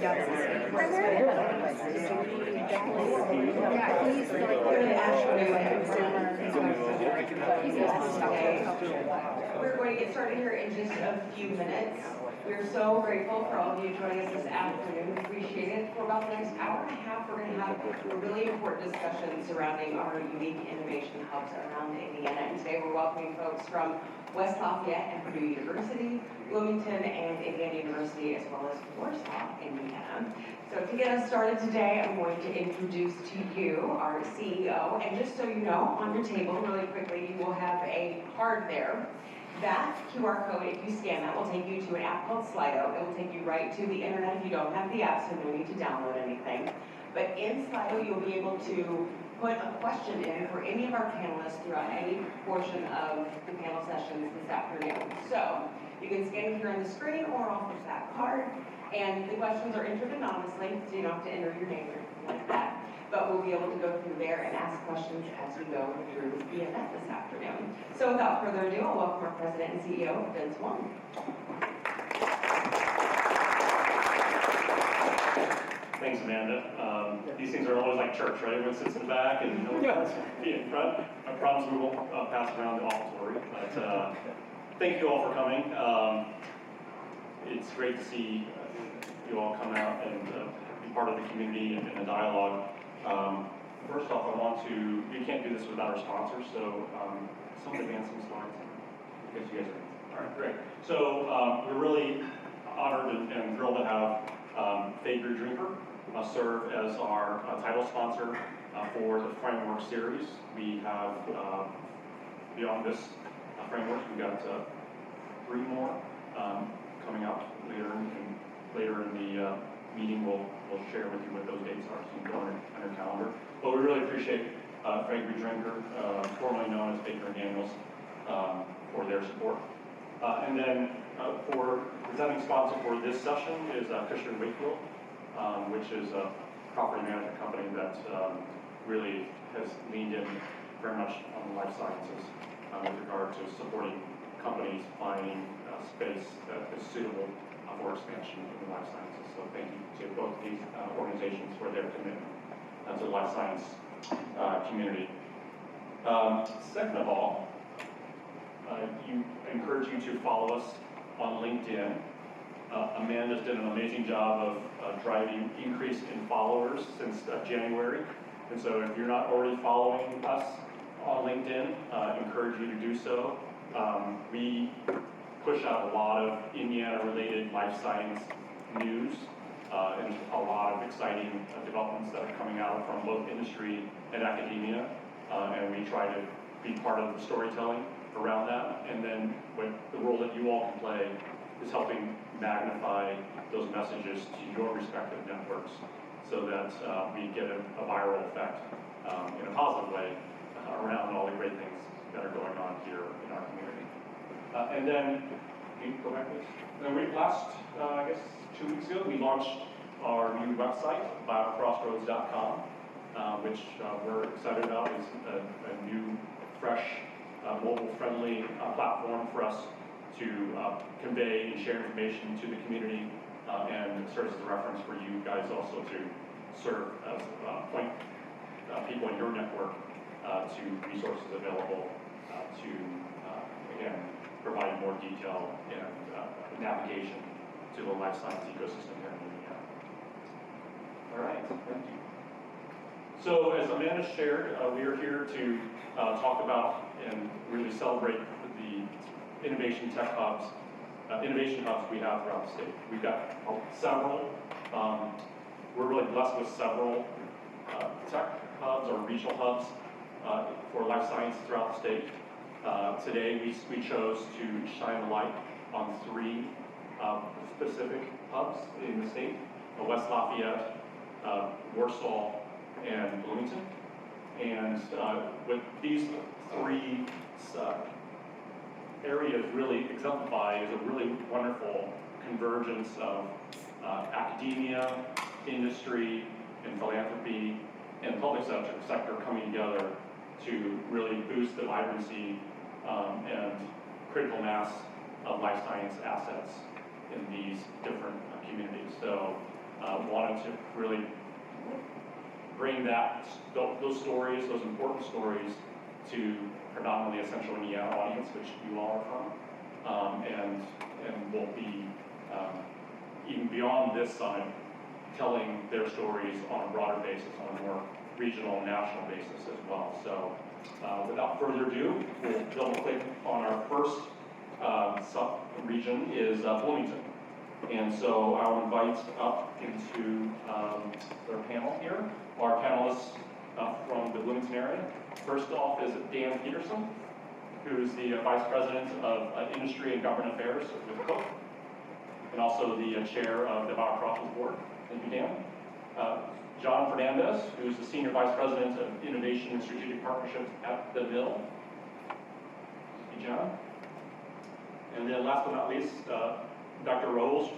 We're going to get started here in just a few minutes. We're so grateful for all of you joining us this afternoon. We appreciate it. For about the next hour and a half, we're going to have a really important discussion surrounding our unique innovation hubs around Indiana. And today we're welcoming folks from West Lafayette and Purdue University, Bloomington and Indiana University, as well as Warsaw, Indiana. So to get us started today, I'm going to introduce to you our CEO. And just so you know, on your table, really quickly, you will have a card there. That QR code, if you scan that, will take you to an app called Slido. It will take you right to the internet if you don't have the app, so no need to download anything. But in Slido, you'll be able to put a question in for any of our panelists throughout any portion of the panel sessions this afternoon. So you can scan it here on the screen or off of that card. And the questions are entered anonymously, so you don't have to enter your name or anything like that. But we'll be able to go through there and ask questions as we go through the event this afternoon. So without further ado, I'll welcome our President and CEO, Vince Wong. Thanks, Amanda. These things are always like church, right? Everyone sits in the back and no one wants to be in front. I promise we won't pass around the offertory, but thank you all for coming. It's great to see you all come out and be part of the community and the dialogue. First off, I want to, we can't do this without our sponsors, so someone advance some slides. Because you guys are, all right, great. So we're really honored and thrilled to have Favorite Drinker serve as our title sponsor for the FrameWORX series. We have, beyond this FrameWORX, we've got 3 more coming up later in the meeting. We'll share with you what those dates are, so you can go on your calendar. But we really appreciate Favorite Drinker, formerly known as Baker & Daniels, for their support. And then for presenting sponsor for this session is Cushman & Wakefield, which is a property management company that really has leaned in very much on the life sciences with regard to supporting companies finding space that is suitable for expansion in the life sciences. So thank you to both these organizations for their commitment to the life science community. Second of all, I encourage you to follow us on LinkedIn. Amanda's done an amazing job of driving increase in followers since January. And so if you're not already following us on LinkedIn, I encourage you to do so. We push out a lot of Indiana-related life science news and a lot of exciting developments that are coming out from both industry and academia. And we try to be part of the storytelling around that. And then the role that you all can play is helping magnify those messages to your respective networks so that we get a viral effect in a positive way around all the great things that are going on here in our community. And then, can you go back please? Then I guess 2 weeks ago, we launched our new website, BioCrossroads.com, which we're excited about. It's a new, fresh, mobile-friendly platform for us to convey and share information to the community and serves as a reference for you guys also to serve as point people in your network to resources available to, again, provide more detail and navigation to the life science ecosystem here in Indiana. All right, thank you. So as Amanda shared, we are here to talk about and really celebrate the innovation hubs we have throughout the state. We've got several, we're really blessed with several tech hubs or regional hubs for life science throughout the state. Today we chose to shine a light on 3 specific hubs in the state, West Lafayette, Warsaw, and Bloomington. And what these 3 areas really exemplify is a really wonderful convergence of academia, industry, and philanthropy, and public sector coming together to really boost the vibrancy and critical mass of life science assets in these different communities. So wanted to really bring those stories, those important stories, to predominantly a Central Indiana audience, which you all are from, and will be even beyond this summit, telling their stories on a broader basis, on a more regional and national basis as well. So without further ado, we'll double click on our first sub-region is Bloomington. And so I'll invite up into their panel here, our panelists from the Bloomington area. First off is Dan Peterson, who's the Vice President of Industry and Government Affairs with Cook, and also the Chair of the BioCrossroads Board. Thank you, Dan. John Fernandez, who's the Senior Vice President of Innovation and Strategic Partnerships at the Mill. Thank you, John. And then last but not least, Dr. Raul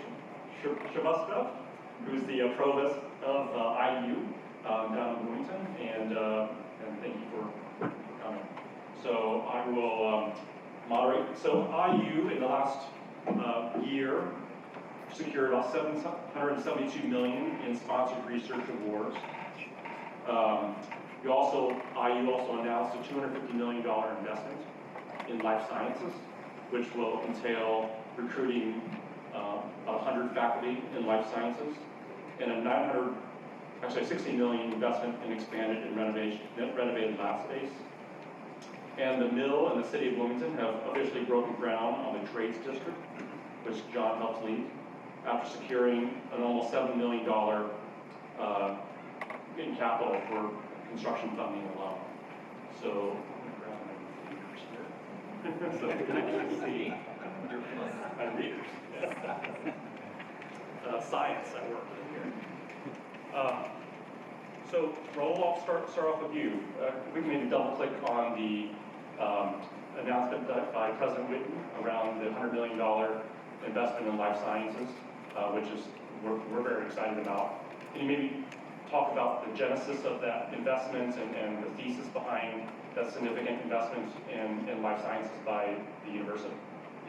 Shrivastava, who's the Provost of IU down in Bloomington, and thank you for coming. So I will moderate. So IU in the last year secured about $772 million in sponsored research awards. IU also announced a $250 million investment in life sciences, which will entail recruiting about 100 faculty in life sciences, and a $60 million investment in expanded and renovated lab space. And the Mill and the City of Bloomington have officially broken ground on the Trades District, which John helped lead, after securing an almost $7 million in capital for construction funding alone. So, so you can actually see my readers. Science I work with here. So Raul, I'll start off with you. We can maybe double click on the announcement by President Whitten around the $100 million investment in life sciences, which is we're very excited about. Can you maybe talk about the genesis of that investment and the thesis behind that significant investment in life sciences by the university?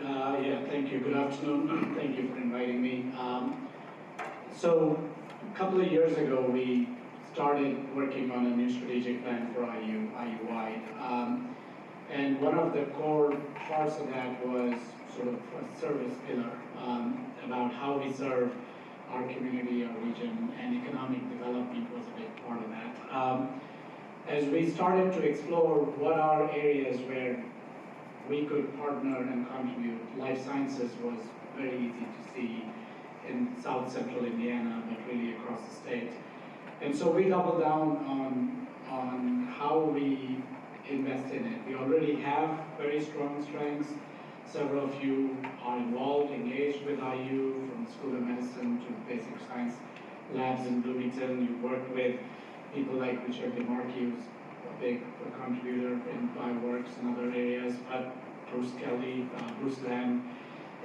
Yeah, thank you. Good afternoon. Thank you for inviting me. So a couple of years ago, we started working on a new strategic plan for IU-wide. And one of the core parts of that was sort of a service pillar about how we serve our community, our region, and economic development was a big part of that. As we started to explore what are areas where we could partner and contribute, life sciences was very easy to see in South Central Indiana, but really across the state. And so we doubled down on how we invest in it. We already have very strong strengths. Several of you are involved, engaged with IU, from the School of Medicine to basic science labs in Bloomington. You work with people like Richard DeMarchi, who's a big contributor in BioCrossroads and other areas, but Bruce Kelly, Bruce Lamb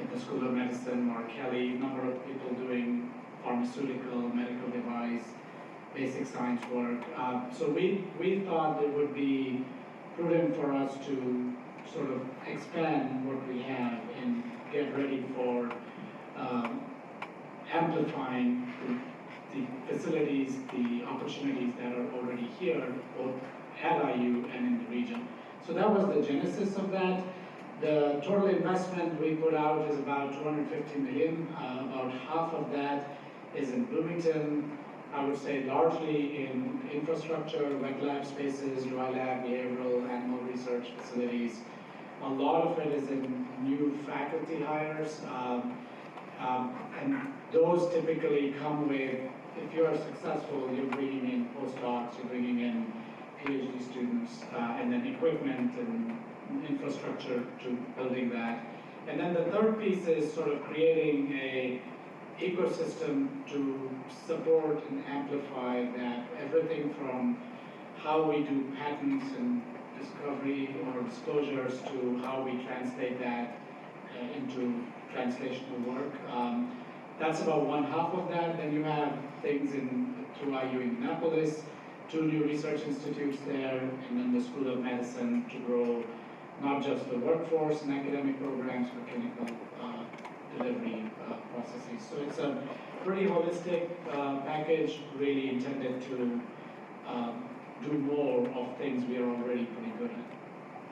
in the School of Medicine, Mark Kelly, a number of people doing pharmaceutical, medical device, basic science work. So we thought it would be prudent for us to sort of expand what we have and get ready for amplifying the facilities, the opportunities that are already here, both at IU and in the region. So that was the genesis of that. The total investment we put out is about $250 million. About half of that is in Bloomington. I would say largely in infrastructure, wet lab spaces, dry lab, behavioral, animal research facilities. A lot of it is in new faculty hires, and those typically come with, if you are successful, you're bringing in postdocs, you're bringing in PhD students, and then equipment and infrastructure to building that. And then the third piece is sort of creating a ecosystem to support and amplify that, everything from how we do patents and discovery or disclosures to how we translate that into translational work. That's about one half of that. Then you have things through IU Indianapolis, 2 new research institutes there, and then the School of Medicine to grow not just the workforce and academic programs, but clinical delivery processes. So pretty holistic package, really intended to do more of things we are already pretty good at.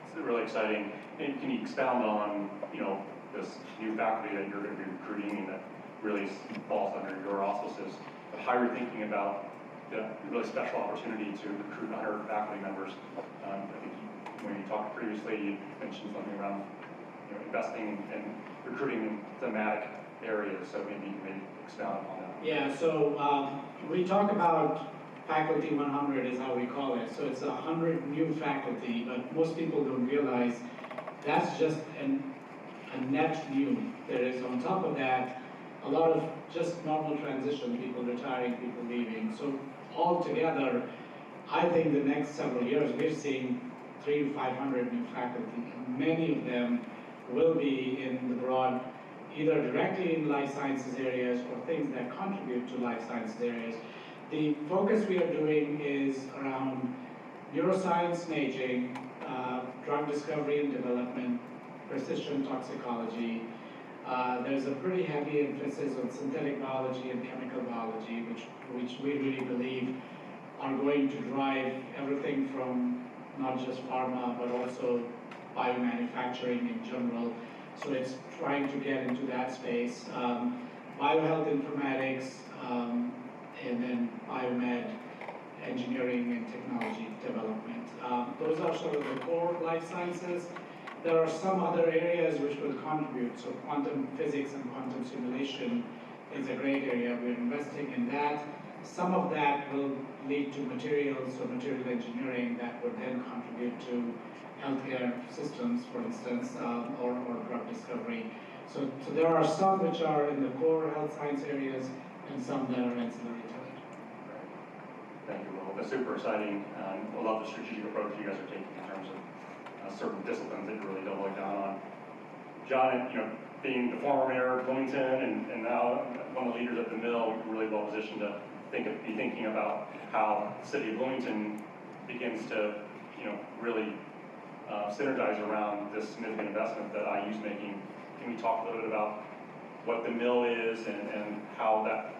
It's really exciting. And can you expound on, this new faculty that you're going to be recruiting and that really falls under your auspices, but how you're thinking about the really special opportunity to recruit 100 faculty members? I think when you talked previously, you mentioned something around investing and recruiting in thematic areas, so maybe you can expound upon that. Yeah, so we talk about faculty 100 is how we call it. So it's 100 new faculty, but most people don't realize that's just a net new. There is on top of that a lot of just normal transition, people retiring, people leaving. So altogether, I think the next several years we're seeing 300 to 500 new faculty. Many of them will be in the broad, either directly in life sciences areas or things that contribute to life sciences areas. The focus we are doing is around neuroscience and aging, drug discovery and development, precision toxicology. There's a pretty heavy emphasis on synthetic biology and chemical biology, which we really believe are going to drive everything from not just pharma, but also biomanufacturing in general. So it's trying to get into that space. Biohealth informatics, and then biomed, engineering and technology development. Those are sort of the core life sciences. There are some other areas which will contribute. So quantum physics and quantum simulation is a great area. We're investing in that. Some of that will lead to materials or material engineering that would then contribute to healthcare systems, for instance, or drug discovery. So there are some which are in the core health science areas and some that are ancillary to it. Thank you, Will. That's super exciting. I love the strategic approach you guys are taking in terms of certain disciplines that you're really doubling down on. John, being the former mayor of Bloomington and now one of the leaders at the mill, you're really well positioned to be thinking about how the city of Bloomington begins to, really synergize around this significant investment that IU's making. Can we talk a little bit about what the mill is and how that,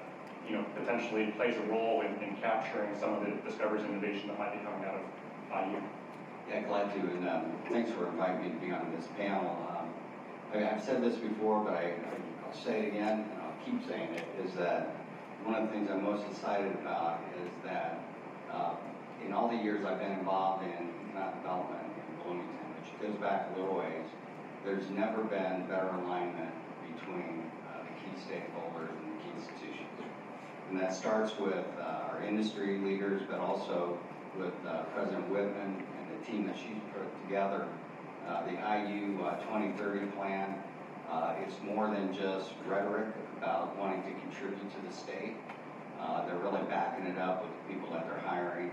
potentially plays a role in capturing some of the discoveries and innovation that might be coming out of IU? Yeah, glad to, and thanks for inviting me to be on this panel. I've said this before, but I'll say it again, and I'll keep saying it, is that one of the things I'm most excited about is that in all the years I've been involved in economic development in Bloomington, which goes back a little ways, there's never been better alignment between the key stakeholders and the key institutions. And that starts with our industry leaders, but also with President Whitman and the team that she's put together. The IU 2030 plan, it's more than just rhetoric about wanting to contribute to the state. They're really backing it up with the people that they're hiring,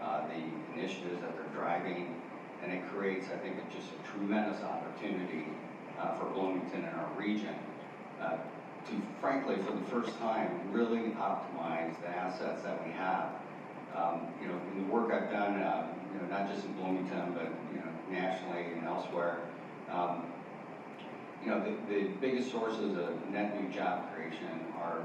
the initiatives that they're driving, and it creates, I think, just a tremendous opportunity for Bloomington and our region to, frankly, for the first time, really optimize the assets that we have. In the work I've done, not just in Bloomington, but nationally and elsewhere, the biggest sources of net new job creation are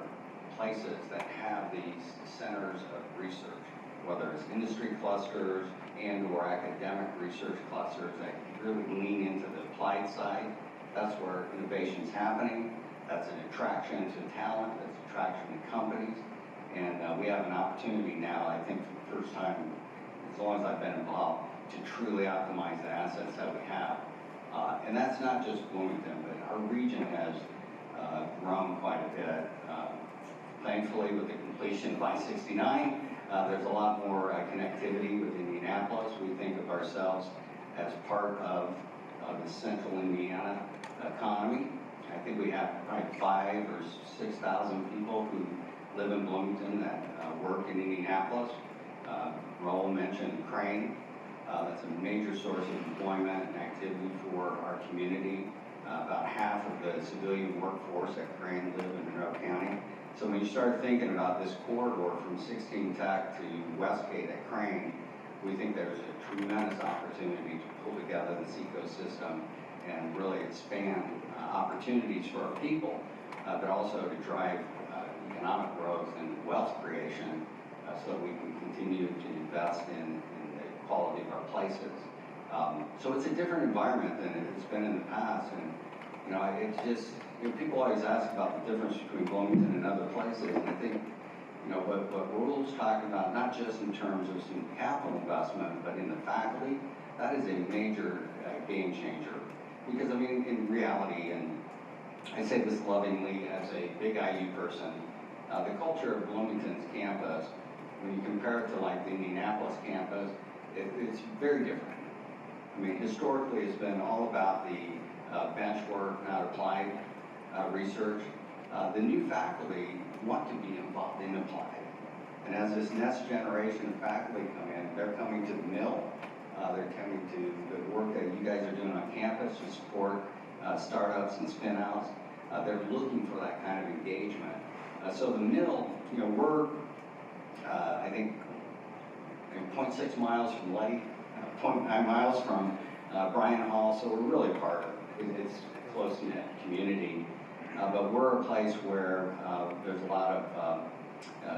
places that have these centers of research, whether it's industry clusters and/or academic research clusters that really lean into the applied side. That's where innovation's happening. That's an attraction to talent. That's attraction to companies. And we have an opportunity now, I think, for the first time, as long as I've been involved, to truly optimize the assets that we have. And that's not just Bloomington, but our region has grown quite a bit. Thankfully, with the completion of I-69, there's a lot more connectivity with Indianapolis. We think of ourselves as part of the central Indiana economy. I think we have probably 5,000 or 6,000 people who live in Bloomington that work in Indianapolis. Raul mentioned Crane. That's a major source of employment and activity for our community. About half of the civilian workforce at Crane live in Monroe County. So when you start thinking about this corridor from 16 Tech to Westgate at Crane, we think there's a tremendous opportunity to pull together this ecosystem and really expand opportunities for our people, but also to drive economic growth and wealth creation so that we can continue to invest in the quality of our places. So it's a different environment than it's been in the past, and it's just, people always ask about the difference between Bloomington and other places, and I think, what Raul's talking about, not just in terms of some capital investment, but in the faculty, that is a major game changer. Because, in reality, and I say this lovingly as a big IU person, the culture of Bloomington's campus, when you compare it to like the Indianapolis campus, it's very different. Historically, it's been all about the bench work, not applied research. The new faculty want to be involved in applied. And as this next generation of faculty come in, they're coming to the mill, they're coming to the work that you guys are doing on campus to support startups and spin-outs. They're looking for that kind of engagement. So the mill, we're, I think, 0.6 miles from Letty, 0.9 miles from Bryan Hall, so we're really part of it. It's a close-knit community, but we're a place where there's a lot of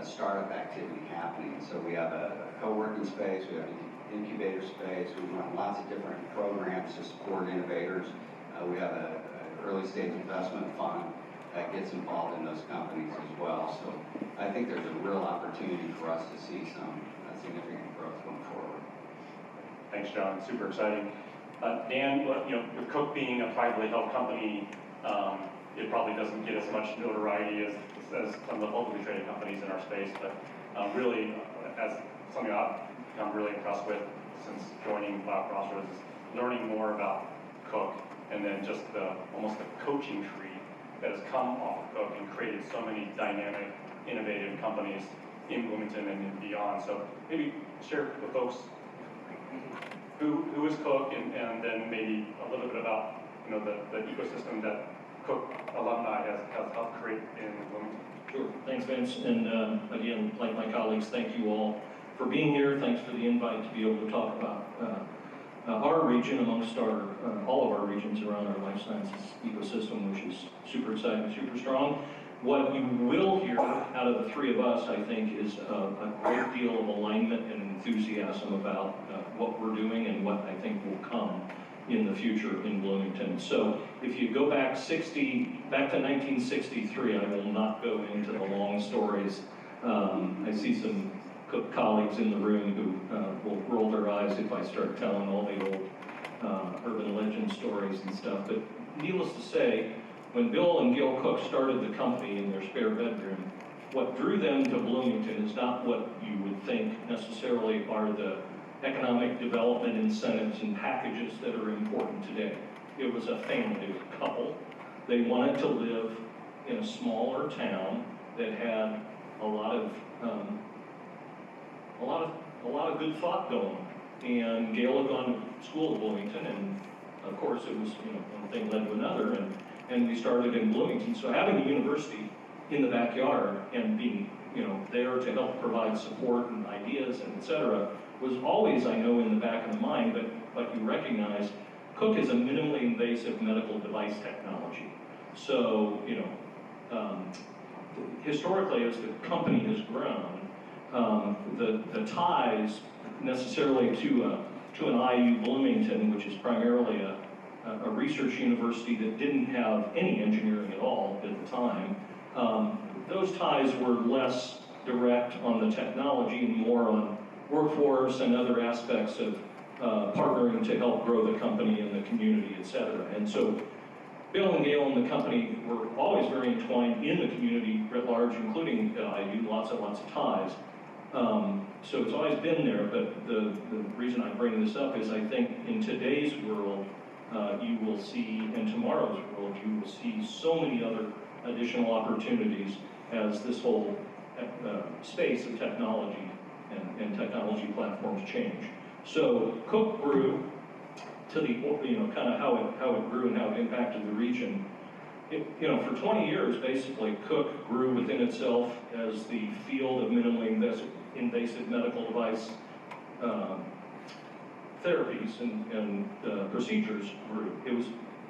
startup activity happening. So we have a co-working space, we have an incubator space, we run lots of different programs to support innovators. We have an early stage investment fund that gets involved in those companies as well. So I think there's a real opportunity for us to see some significant growth going forward. Thanks, John. Super exciting. Dan, with Cook being a privately held company, it probably doesn't get as much notoriety as some of the publicly traded companies in our space, but really, as something I'm really impressed with since joining BioCrossroads is learning more about Cook, and then just almost the coaching tree that has come off of Cook and created so many dynamic, innovative companies in Bloomington and beyond. So maybe share with folks who is Cook, and then maybe a little bit about the ecosystem that Cook alumni has helped create in Bloomington. Sure. Thanks, Vince. And again, like my colleagues, thank you all for being here. Thanks for the invite to be able to talk about our region amongst all of our regions around our life sciences ecosystem, which is super exciting, super strong. What you will hear out of the three of us, I think, is a great deal of alignment and enthusiasm about what we're doing and what I think will come in the future in Bloomington. So if you go back to 1963, I will not go into the long stories. I see some colleagues in the room who will roll their eyes if I start telling all the old urban legend stories and stuff. But needless to say, when Bill and Gil Cook started the company in their spare bedroom, what drew them to Bloomington is not what you would think necessarily are the economic development incentives and packages that are important today. It was a family, it was a couple. They wanted to live in a smaller town that had a lot of good thought going. And Gail had gone to school at Bloomington, and of course it was one thing led to another, and we started in Bloomington. So having a university in the backyard and being there to help provide support and ideas and et cetera was always, I know, in the back of the mind, but you recognize Cook is a minimally invasive medical device technology. So, historically, as the company has grown, the ties necessarily to an IU Bloomington, which is primarily a research university that didn't have any engineering at all at the time, those ties were less direct on the technology and more on workforce and other aspects of partnering to help grow the company and the community, et cetera. And so Bill and Gail and the company were always very entwined in the community at large, including IU, lots of ties. So it's always been there, but the reason I bring this up is I think in today's world, you will see, in tomorrow's world, you will see so many other additional opportunities as this whole space of technology and technology platforms change. So Cook grew to the, kind of how it grew and how it impacted the region. For 20 years, basically, Cook grew within itself as the field of minimally invasive medical device therapies and procedures grew. It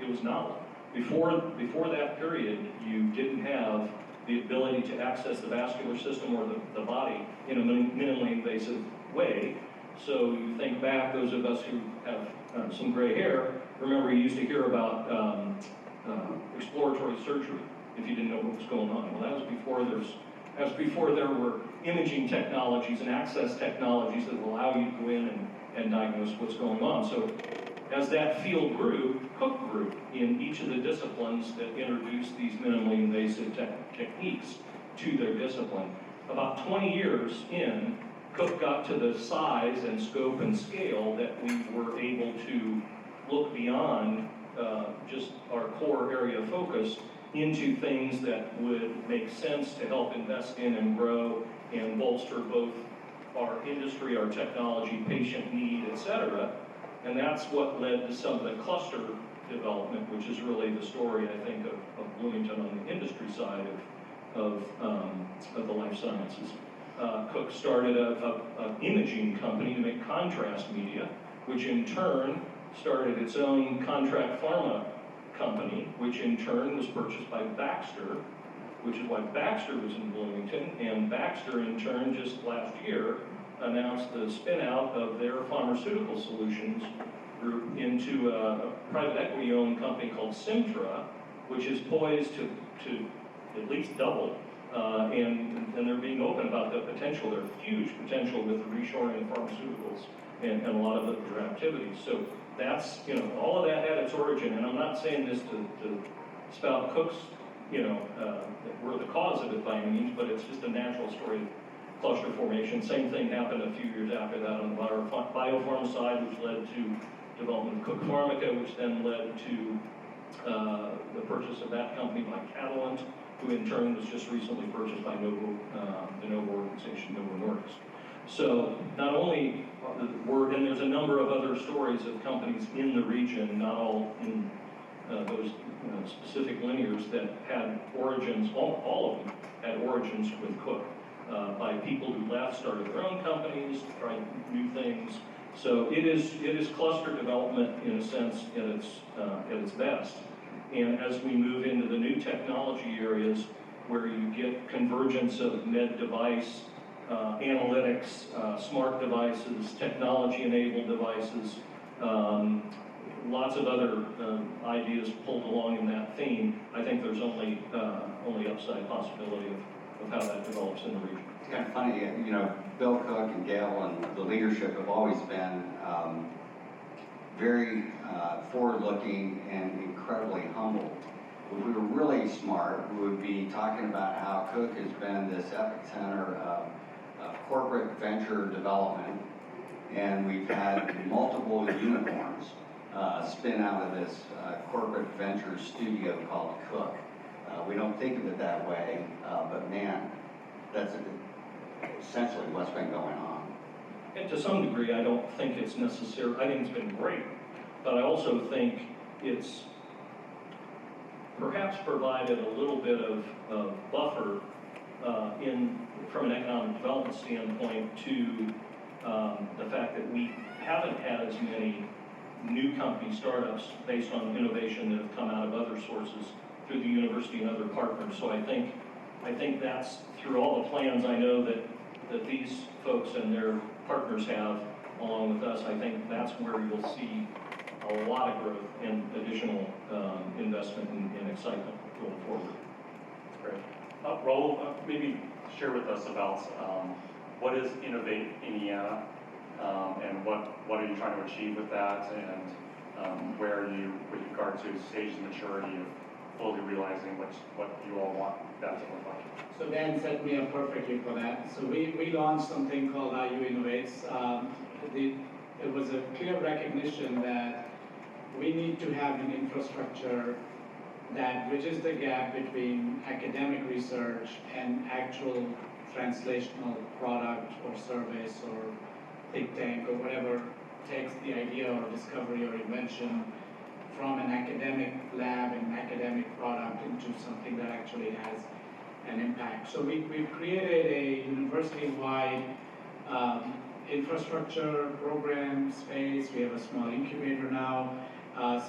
was novel. Before that period, you didn't have the ability to access the vascular system or the body in a minimally invasive way. So you think back, those of us who have some gray hair, remember you used to hear about exploratory surgery if you didn't know what was going on. Well, that was before there were imaging technologies and access technologies that will allow you to go in and diagnose what's going on. So as that field grew, Cook grew in each of the disciplines that introduced these minimally invasive techniques to their discipline. About 20 years in, Cook got to the size and scope and scale that we were able to look beyond just our core area of focus into things that would make sense to help invest in and grow and bolster both our industry, our technology, patient need, et cetera. And that's what led to some of the cluster development, which is really the story, I think, of Bloomington on the industry side of the life sciences. Cook started an imaging company to make contrast media, which in turn started its own contract pharma company, which in turn was purchased by Baxter, which is why Baxter was in Bloomington, and Baxter in turn just last year announced the spin-out of their pharmaceutical solutions group into a private equity-owned company called Simtra, which is poised to at least double. And they're being open about the potential. There's huge potential with the reshoring of pharmaceuticals and a lot of their activities. So that's, all of that had its origin. And I'm not saying this to spout Cook's, that we're the cause of it by any means, but it's just a natural story of cluster formation. Same thing happened a few years after that on the biopharma side, which led to development of Cook Pharmica, which then led to the purchase of that company by Catalent, who in turn was just recently purchased by Novo, the Novo organization, Novo Nordisk. So not only and there's a number of other stories of companies in the region, not all in those specific linears that had origins, all of them had origins with Cook, by people who left, started their own companies, tried new things. So it is cluster development in a sense at its best. And as we move into the new technology areas where you get convergence of med device, analytics, smart devices, technology-enabled devices, lots of other ideas pulled along in that theme, I think there's only upside possibility of how that develops in the region. It's kind of funny, Bill Cook and Gail and the leadership have always been very forward-looking and incredibly humble. If we were really smart, we would be talking about how Cook has been this epicenter of corporate venture development, and we've had multiple unicorns spin out of this corporate venture studio called Cook. We don't think of it that way, but man, that's essentially what's been going on. And to some degree, I don't think it's necessary. I think it's been great, but I also think it's perhaps provided a little bit of buffer from an economic development standpoint to the fact that we haven't had as many new company startups based on innovation that have come out of other sources through the university and other partners. So I think that's through all the plans I know that these folks and their partners have along with us. I think that's where you'll see a lot of growth and additional investment and excitement going forward. That's great. Raul, maybe share with us about what is Innovate Indiana, and what are you trying to achieve with that, and where are you with regard to stage and maturity of fully realizing what you all want that to look like? So Dan set me up perfectly for that. So we launched something called IU Innovates. It was a clear recognition that we need to have an infrastructure that bridges the gap between academic research and actual translational product or service or think tank or whatever takes the idea or discovery or invention from an academic lab and academic product into something that actually has an impact. So we've created a university-wide infrastructure program space. We have a small incubator now.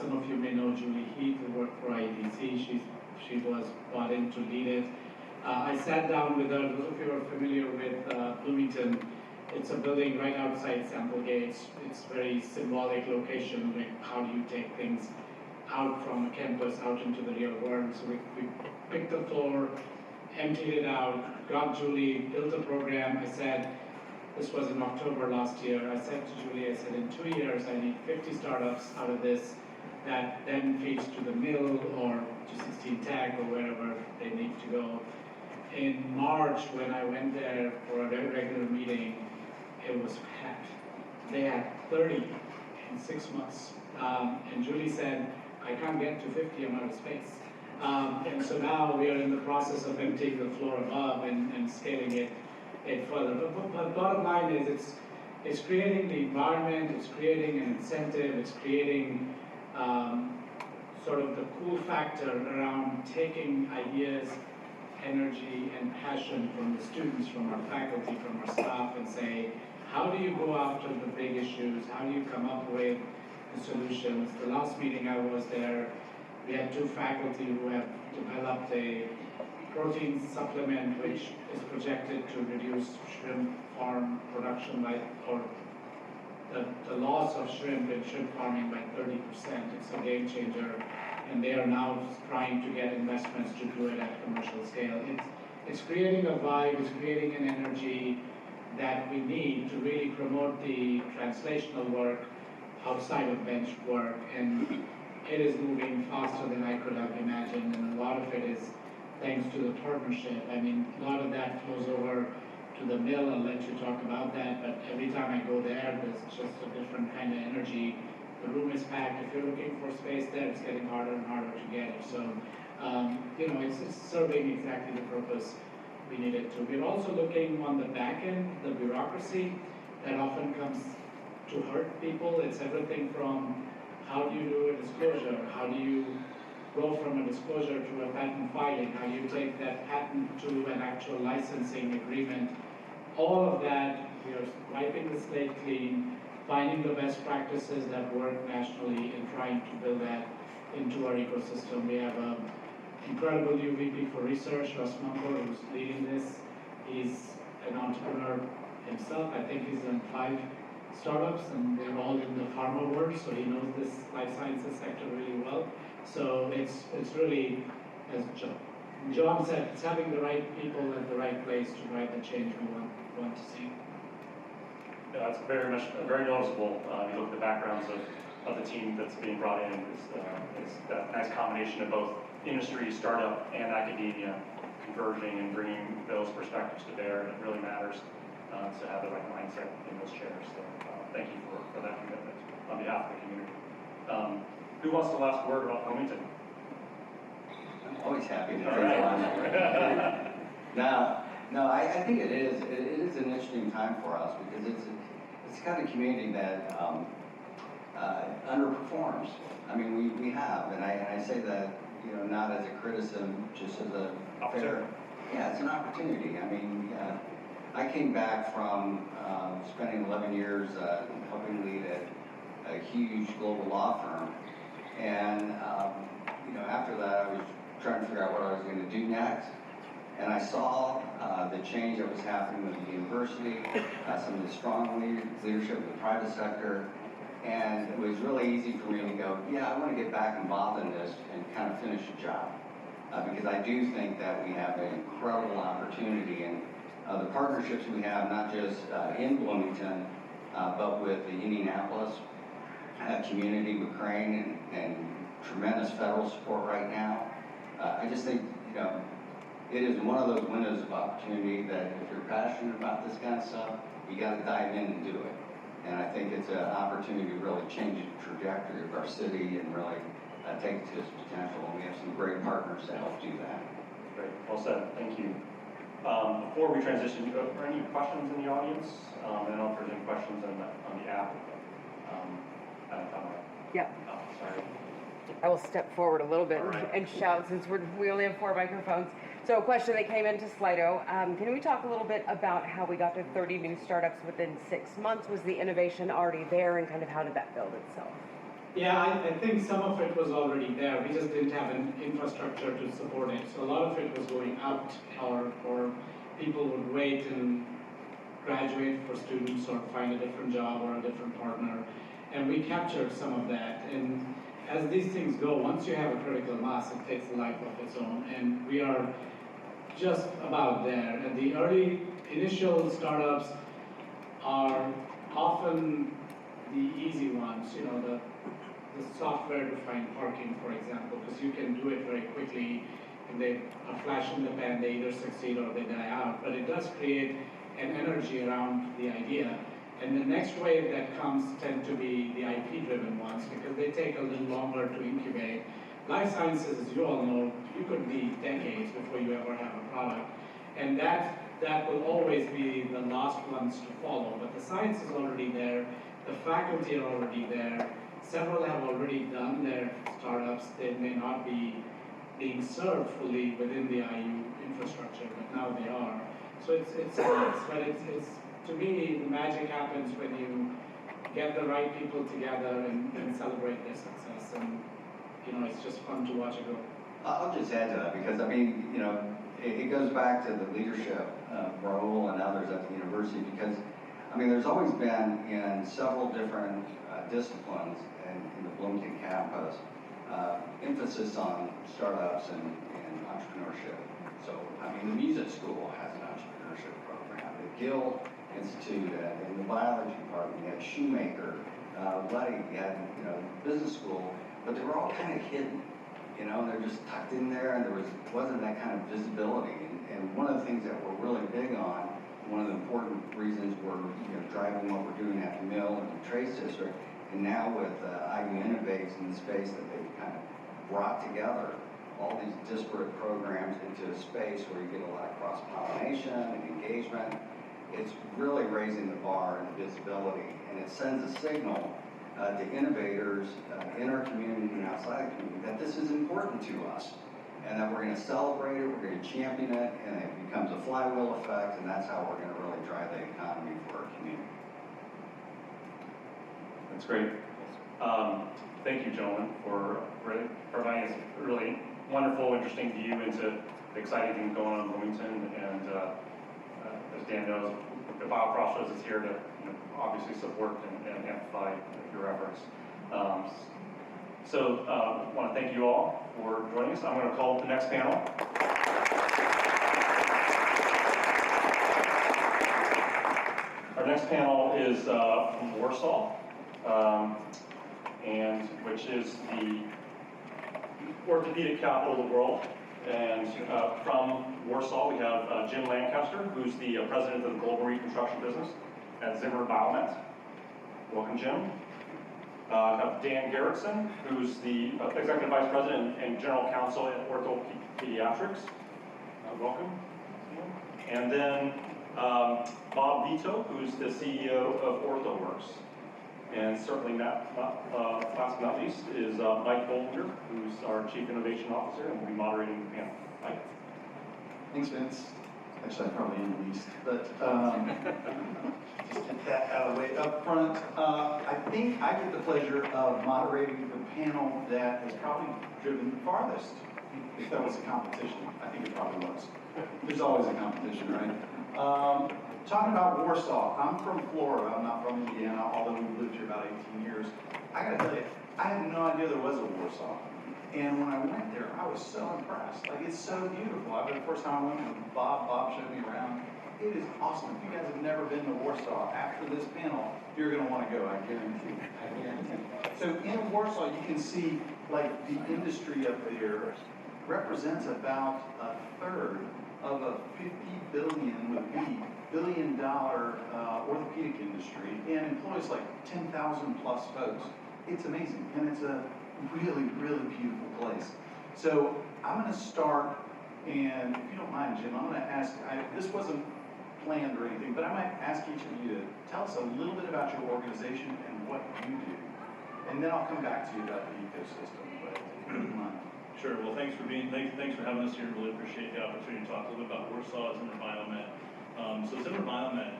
Some of you may know Julie Heath, who worked for IEDC. She was brought in to lead it. I sat down with her. Those of you who are familiar with Bloomington, it's a building right outside Sample Gates. It's a very symbolic location. Like how do you take things out from a campus out into the real world? So we picked the floor, emptied it out, got Julie, built a program. I said, this was in October last year. I said to Julie, I said, in 2 years, I need 50 startups out of this that then feeds to the mill or to 16 Tech or wherever they need to go. In March, when I went there for a regular meeting, it was packed. They had 30 in 6 months. And Julie said, I can't get to 50, I'm out of space. And so now we are in the process of emptying the floor above and scaling it further. But bottom line is it's creating the environment, it's creating an incentive, it's creating sort of the cool factor around taking ideas, energy, and passion from the students, from our faculty, from our staff, and say, how do you go after the big issues? How do you come up with the solutions? The last meeting I was there, we had 2 faculty who have developed a protein supplement which is projected to reduce shrimp farm production or the loss of shrimp in shrimp farming by 30%. It's a game changer, and they are now trying to get investments to do it at commercial scale. It's creating a vibe, it's creating an energy that we need to really promote the translational work outside of bench work, and it is moving faster than I could have imagined, and a lot of it is thanks to the partnership. I mean, a lot of that flows over to the mill. I'll let you talk about that, but every time I go there, there's just a different kind of energy. The room is packed. If you're looking for space there, it's getting harder and harder to get it. So, it's serving exactly the purpose we need it to. We're also looking on the back end, the bureaucracy that often comes to hurt people. It's everything from how do you do a disclosure? How do you go from a disclosure to a patent filing? How do you take that patent to an actual licensing agreement? All of that, we are wiping the slate clean, finding the best practices that work nationally and trying to build that into our ecosystem. We have an incredible new VP for research, Russ Munkor, who's leading this. He's an entrepreneur himself. I think he's in 5 startups, and they're all in the pharma world, so he knows this life sciences sector really well. So it's really, as John said, it's having the right people at the right place to drive the change we want to see. Yeah, it's very noticeable. You look at the backgrounds of the team that's being brought in. It's that nice combination of both industry, startup, and academia converging and bringing those perspectives to bear. And it really matters to have the right mindset in those chairs. So thank you for that commitment on behalf of the community. Who wants the last word about Bloomington? I'm always happy to take All right. one. No, I think it is an interesting time for us because it's the kind of community that underperforms. I mean, we have, and I say that, not as a criticism, just as a fair. Yeah, it's an opportunity. I mean, I came back from spending 11 years helping lead a huge global law firm, and after that, I was trying to figure out what I was going to do next. And I saw the change that was happening with the university, some of the strong leadership of the private sector, and it was really easy for me to go, yeah, I want to get back involved in this and kind of finish the job. Because I do think that we have an incredible opportunity, and the partnerships we have, not just in Bloomington, but with the Indianapolis community with Crane and tremendous federal support right now. I just think, it is one of those windows of opportunity that if you're passionate about this kind of stuff, you got to dive in and do it. And I think it's an opportunity to really change the trajectory of our city and really take it to its potential. And we have some great partners to help do that. Great, well said, thank you. Before we transition, are there any questions in the audience? I don't know if there's any questions on the app. Yep. Oh, sorry. I will step forward a little bit All right. and shout since we only have 4 microphones. So a question that came into Slido. Can we talk a little bit about how we got to 30 new startups within 6 months? Was the innovation already there, and kind of how did that build itself? Yeah, I think some of it was already there. We just didn't have an infrastructure to support it. So a lot of it was going out, or people would wait and graduate for students or find a different job or a different partner. And we captured some of that. And as these things go, once you have a critical mass, it takes a life of its own. And we are just about there. And the early initial startups are often the easy ones, you know, the software to find parking, for example, because you can do it very quickly, and they are flash in the pan, they either succeed or they die out, but it does create an energy around the idea. And the next wave that comes tend to be the IP-driven ones, because they take a little longer to incubate. Life sciences, as you all know, you could be decades before you ever have a product, and that will always be the last ones to follow, but the science is already there, the faculty are already there. Several have already done their startups. They may not be being served fully within the IU infrastructure, but now they are. So it's but it's to me, the magic happens when you get the right people together and celebrate their success. And, you know, it's just fun to watch it go. I'll just add to that, because I mean, you know, it goes back to the leadership, Raul and others at the university, because I mean, there's always been in several different disciplines in the Bloomington campus, emphasis on startups and entrepreneurship. So, I mean, the music school has an entrepreneurship program. The Guild Institute in the biology department, you had Shoemaker, Letty, you had, you know, business school, but they were all kind of hidden. You know, they're just tucked in there, and wasn't that kind of visibility. And one of the things that we're really big on, one of the important reasons we're driving what we're doing at the Mill and the Trace District, and now with IU Innovates in the space that they've kind of brought together all these disparate programs into a space where you get a lot of cross-pollination and engagement. It's really raising the bar and the visibility, and it sends a signal to innovators in our community and outside the community that this is important to us, and that we're going to celebrate it, we're going to champion it, and it becomes a flywheel effect, and that's how we're going to really drive the economy for our community. That's great. Thank you, gentlemen, for providing us a really wonderful, interesting view into the exciting things going on in Bloomington. And as Dan knows, the BioCrossroads is here to obviously support and amplify your efforts. So I want to thank you all for joining us. I'm going to call up the next panel. Our next panel is from Warsaw, and which is the orthopedic capital of the world. And from Warsaw, we have Jim Lancaster, who's the president of the global reconstruction business at Zimmer Biomet. Welcome, Jim. I have Dan Gerritsen, who's the executive vice president and general counsel at OrthoPediatrics. Welcome. And then Bob Vito, who's the CEO of OrthoWorks. And certainly last but not least is Mike Bollinger, who's our Chief Innovation Officer, and will be moderating the panel. Mike? Thanks, Vince. Actually, I probably am least, but just get that out of the way up front. I think I get the pleasure of moderating the panel that has probably driven the farthest. If that was a competition, I think it probably was. There's always a competition, right? Talking about Warsaw, I'm from Florida, I'm not from Indiana, although we've lived here about 18 years. I gotta tell you, I had no idea there was a Warsaw. And when I went there, I was so impressed. Like, it's so beautiful. The first time I went with Bob showed me around. It is awesome. If you guys have never been to Warsaw, after this panel, you're gonna wanna go, I guarantee. I guarantee. So in Warsaw, you can see, like, the industry up there represents about a third of a $50 billion orthopedic industry, and employs like 10,000 plus folks. It's amazing, and it's a really, really beautiful place. So I'm going to start, and if you don't mind, Jim, I'm going to ask, this wasn't planned or anything, but I might ask each of you to tell us a little bit about your organization and what you do. And then I'll come back to you about the ecosystem, but if you don't mind. Sure. Well, thanks for having us here. Really appreciate the opportunity to talk a little bit about Warsaw, Zimmer Biomet. So Zimmer Biomet,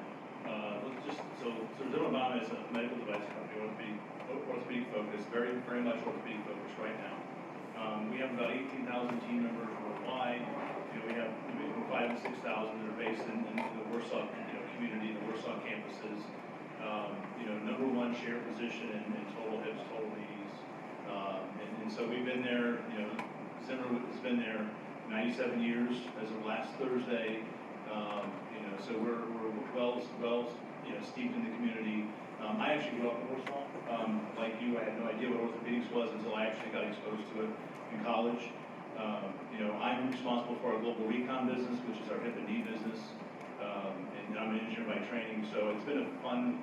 Zimmer Biomet is a medical device company, orthopedic focused, very, very much orthopedic focused right now. We have about 18,000 team members worldwide. We have 5,000 to 6,000 that are based in the Warsaw, community, the Warsaw campuses. Number one share position in total hips, total knees. And so we've been there, Zimmer has been there 97 years as of last Thursday. So we're well, steeped in the community. I actually grew up in Warsaw. Like you, I had no idea what orthopedics was until I actually got exposed to it in college. I'm responsible for our global recon business, which is our hip and knee business. And I'm an engineer by training, so it's been a fun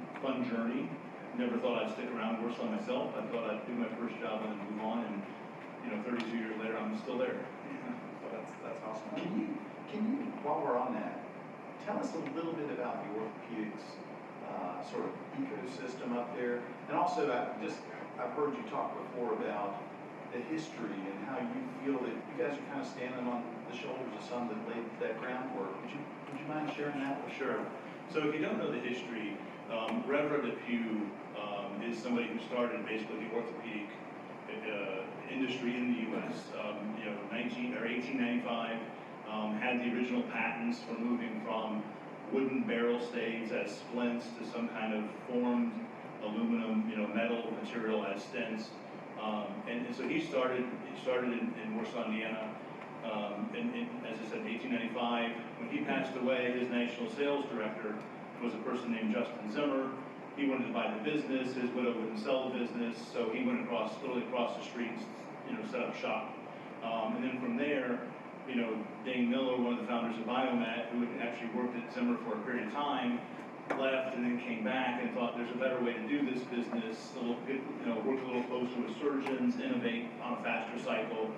journey. Never thought I'd stick around Warsaw myself. I thought I'd do my first job and then move on, and 32 years later, I'm still there. That's awesome. Can you, while we're on that, tell us a little bit about the orthopedics sort of ecosystem up there? And also, I've heard you talk before about the history and how you feel that you guys are kind of standing on the shoulders of some that laid that groundwork. Would you mind sharing that? Sure. So if you don't know the history, Reverend Depew is somebody who started basically the orthopedic industry in the U.S. 1895, had the original patents for moving from wooden barrel staves as splints to some kind of formed aluminum, metal material as stents. And so he started in Warsaw, Indiana. And as I said, 1895, when he passed away, his national sales director was a person named Justin Zimmer. He wanted to buy the business. His widow wouldn't sell the business, so he went literally across the street, set up shop. And then from there, Dane Miller, one of the founders of Biomet, who had actually worked at Zimmer for a period of time, left and then came back and thought there's a better way to do this business, work a little closer with surgeons, innovate on a faster cycle.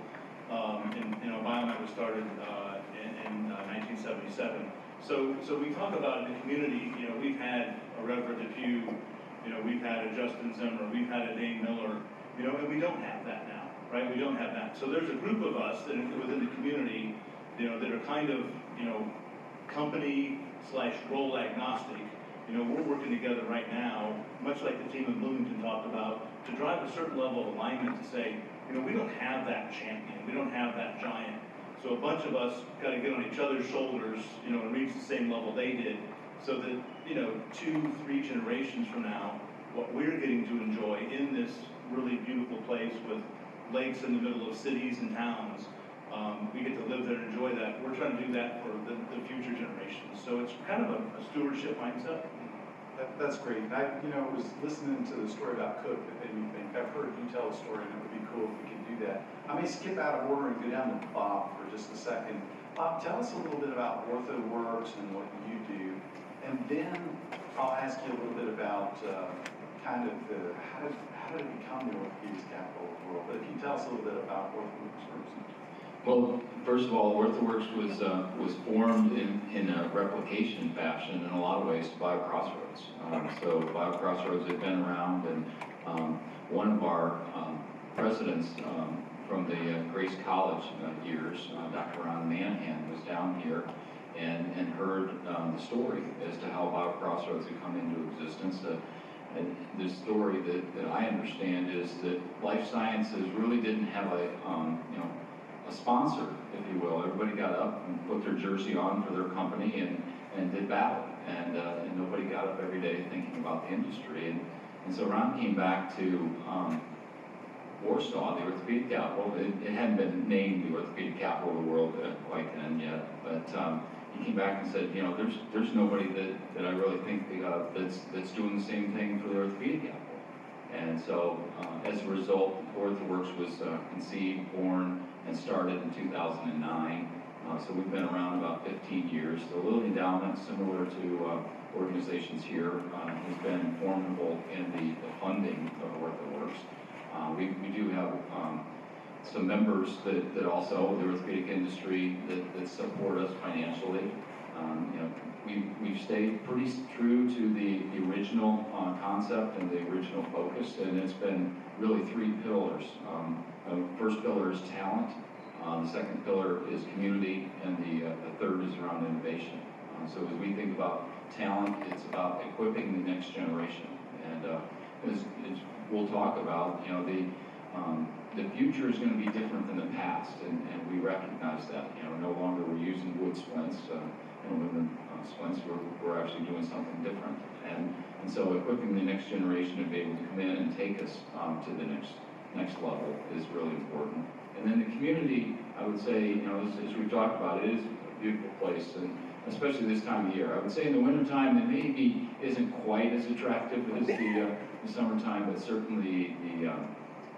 Biomet was started in 1977. So we talk about in the community, we've had a Reverend Depew, we've had a Justin Zimmer, we've had a Dane Miller, and we don't have that now, right? We don't have that. So there's a group of us that within the community, that are kind of, company/role agnostic. We're working together right now, much like the team in Bloomington talked about, to drive a certain level of alignment to say, we don't have that champion, we don't have that giant. So a bunch of us got to get on each other's shoulders, and reach the same level they did, so that, 2-3 generations from now, what we're getting to enjoy in this really beautiful place with lakes in the middle of cities and towns, we get to live there and enjoy that. We're trying to do that for the future generations. So it's kind of a stewardship mindset. That's great. I was listening to the story about Cook that made me think. I've heard you tell a story, and it would be cool if we could do that. I may skip out of order and go down to Bob for just a second. Bob, tell us a little bit about OrthoWorks and what you do, and then I'll ask you a little bit about how did it become the orthopedics capital of the world. But if you tell us a little bit about OrthoWorks first. Well, first of all, OrthoWorks was formed in a replication fashion in a lot of ways to BioCrossroads. So BioCrossroads had been around, and one of our presidents from the Grace College years, Dr. Ron Manhan, was down here and heard the story as to how BioCrossroads had come into existence. And the story that I understand is that life sciences really didn't have a sponsor, if you will. Everybody got up and put their jersey on for their company and did battle. And nobody got up every day thinking about the industry. And so Ron came back to Warsaw, the orthopedic capital. It hadn't been named the orthopedic capital of the world quite then yet. But he came back and said, there's nobody that I really think that's doing the same thing for the orthopedic capital. And so as a result, OrthoWorks was conceived, born, and started in 2009. So we've been around about 15 years. The Lilly Endowment, similar to organizations here, has been formidable in the funding of OrthoWorks. We do have some members that also, the orthopedic industry, that support us financially. We've stayed pretty true to the original concept and the original focus, and it's been really 3 pillars. The first pillar is talent, the second pillar is community, and the third is around innovation. So as we think about talent, it's about equipping the next generation. And as we'll talk about, the future is going to be different than the past, and we recognize that. No longer we're using wood splints, aluminum splints. We're actually doing something different, and so equipping the next generation to be able to come in and take us to the next level is really important. And then the community, I would say, as we've talked about, it is a beautiful place, and especially this time of year. I would say in the wintertime, it maybe isn't quite as attractive as the summertime, but certainly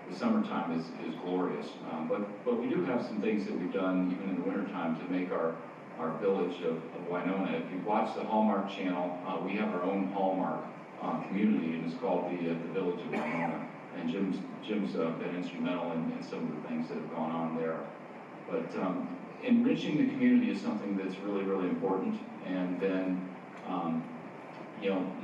the summertime is glorious. But we do have some things that we've done even in the wintertime to make our village of Winona. If you've watched the Hallmark channel, we have our own Hallmark community, and it's called the Village of Winona. And Jim's been instrumental in some of the things that have gone on there. But enriching the community is something that's really, really important. And then,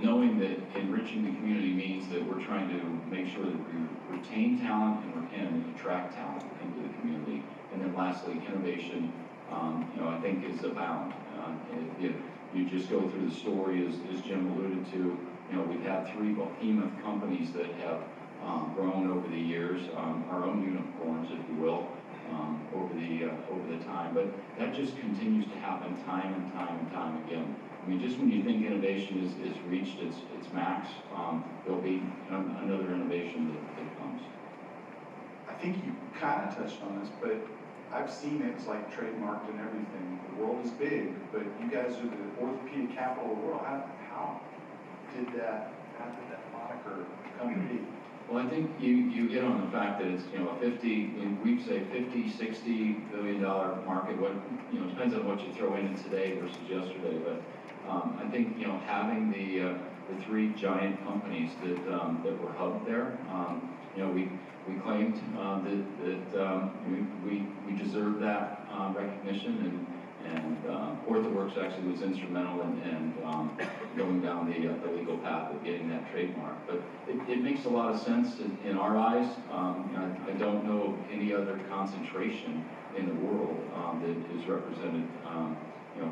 knowing that enriching the community means that we're trying to make sure that we retain talent and attract talent into the community. And then lastly, innovation, I think is abound. If you just go through the story, as Jim alluded to, we've had 3 behemoth companies that have grown over the years, our own unicorns, if you will, over the time. But that just continues to happen time and time again. I mean, just when you think innovation is reached its max, there'll be another innovation that comes. I think you kind of touched on this, but I've seen it's like trademarked and everything. The world is big, but you guys are the orthopedic capital of the world. How did that moniker come to be? Well, I think you hit on the fact that it's, we'd say $50-60 billion market. What, depends on what you throw in today versus yesterday. But I think, having the 3 giant companies that were hubbed there, we claimed that we deserved that recognition, and FrameWORX actually was instrumental in going down the legal path of getting that trademark. But it makes a lot of sense in our eyes. I don't know of any other concentration in the world that is represented,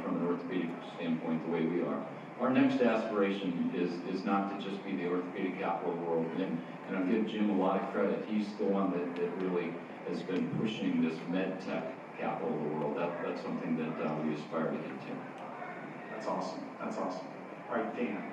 from an orthopedic standpoint the way we are. Our next aspiration is not to just be the orthopedic capital of the world, and I'll give Jim a lot of credit. He's the one that really has been pushing this med tech capital of the world. That's something that we aspire to get to. That's awesome. All right, Dan,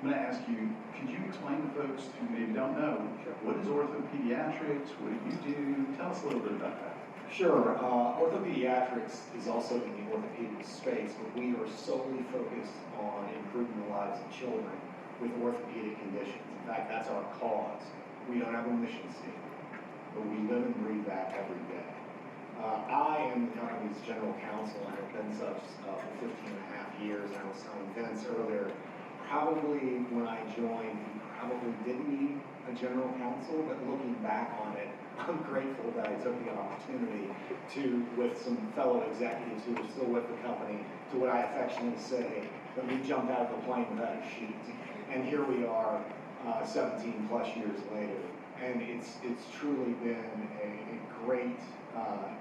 I'm going to ask you, could you explain to folks who maybe don't know, what is orthopediatrics? What do you do? Tell us a little bit about that. Sure. Orthopediatrics is also in the orthopedic space, but we are solely focused on improving the lives of children with orthopedic conditions. In fact, that's our cause. We don't have a mission statement, but we live and breathe that every day. I am the company's general counsel and have been such for 15 and a half years. And I was telling Vince earlier, probably when I joined, we probably didn't need a general counsel, but looking back on it, I'm grateful that I took the opportunity to, with some fellow executives who are still with the company, to what I affectionately say, that we jumped out of the plane without a sheet. And here we are 17 plus years later. And it's truly been a great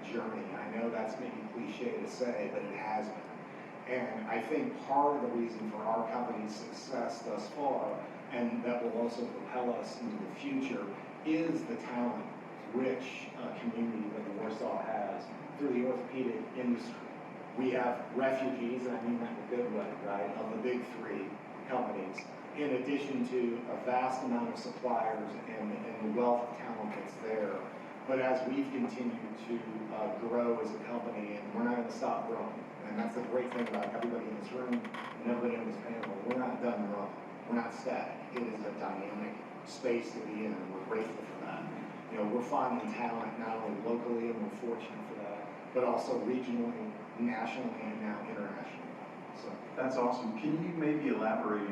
journey. I know that's maybe cliche to say, but it has been. And I think part of the reason for our company's success thus far, and that will also propel us into the future, is the talent-rich community that Warsaw has through the orthopedic industry. We have refugees, and I mean that in a good way, right, of the big 3 companies, in addition to a vast amount of suppliers and the wealth of talent that's there. But as we've continued to grow as a company, and we're not going to stop growing, and that's the great thing about everybody in this room and everybody on this panel, we're not done growing. We're not static. It is a dynamic space to be in, and we're grateful for that. We're finding talent not only locally, and we're fortunate for that, but also regionally, nationally, and now internationally. So that's awesome. Can you maybe elaborate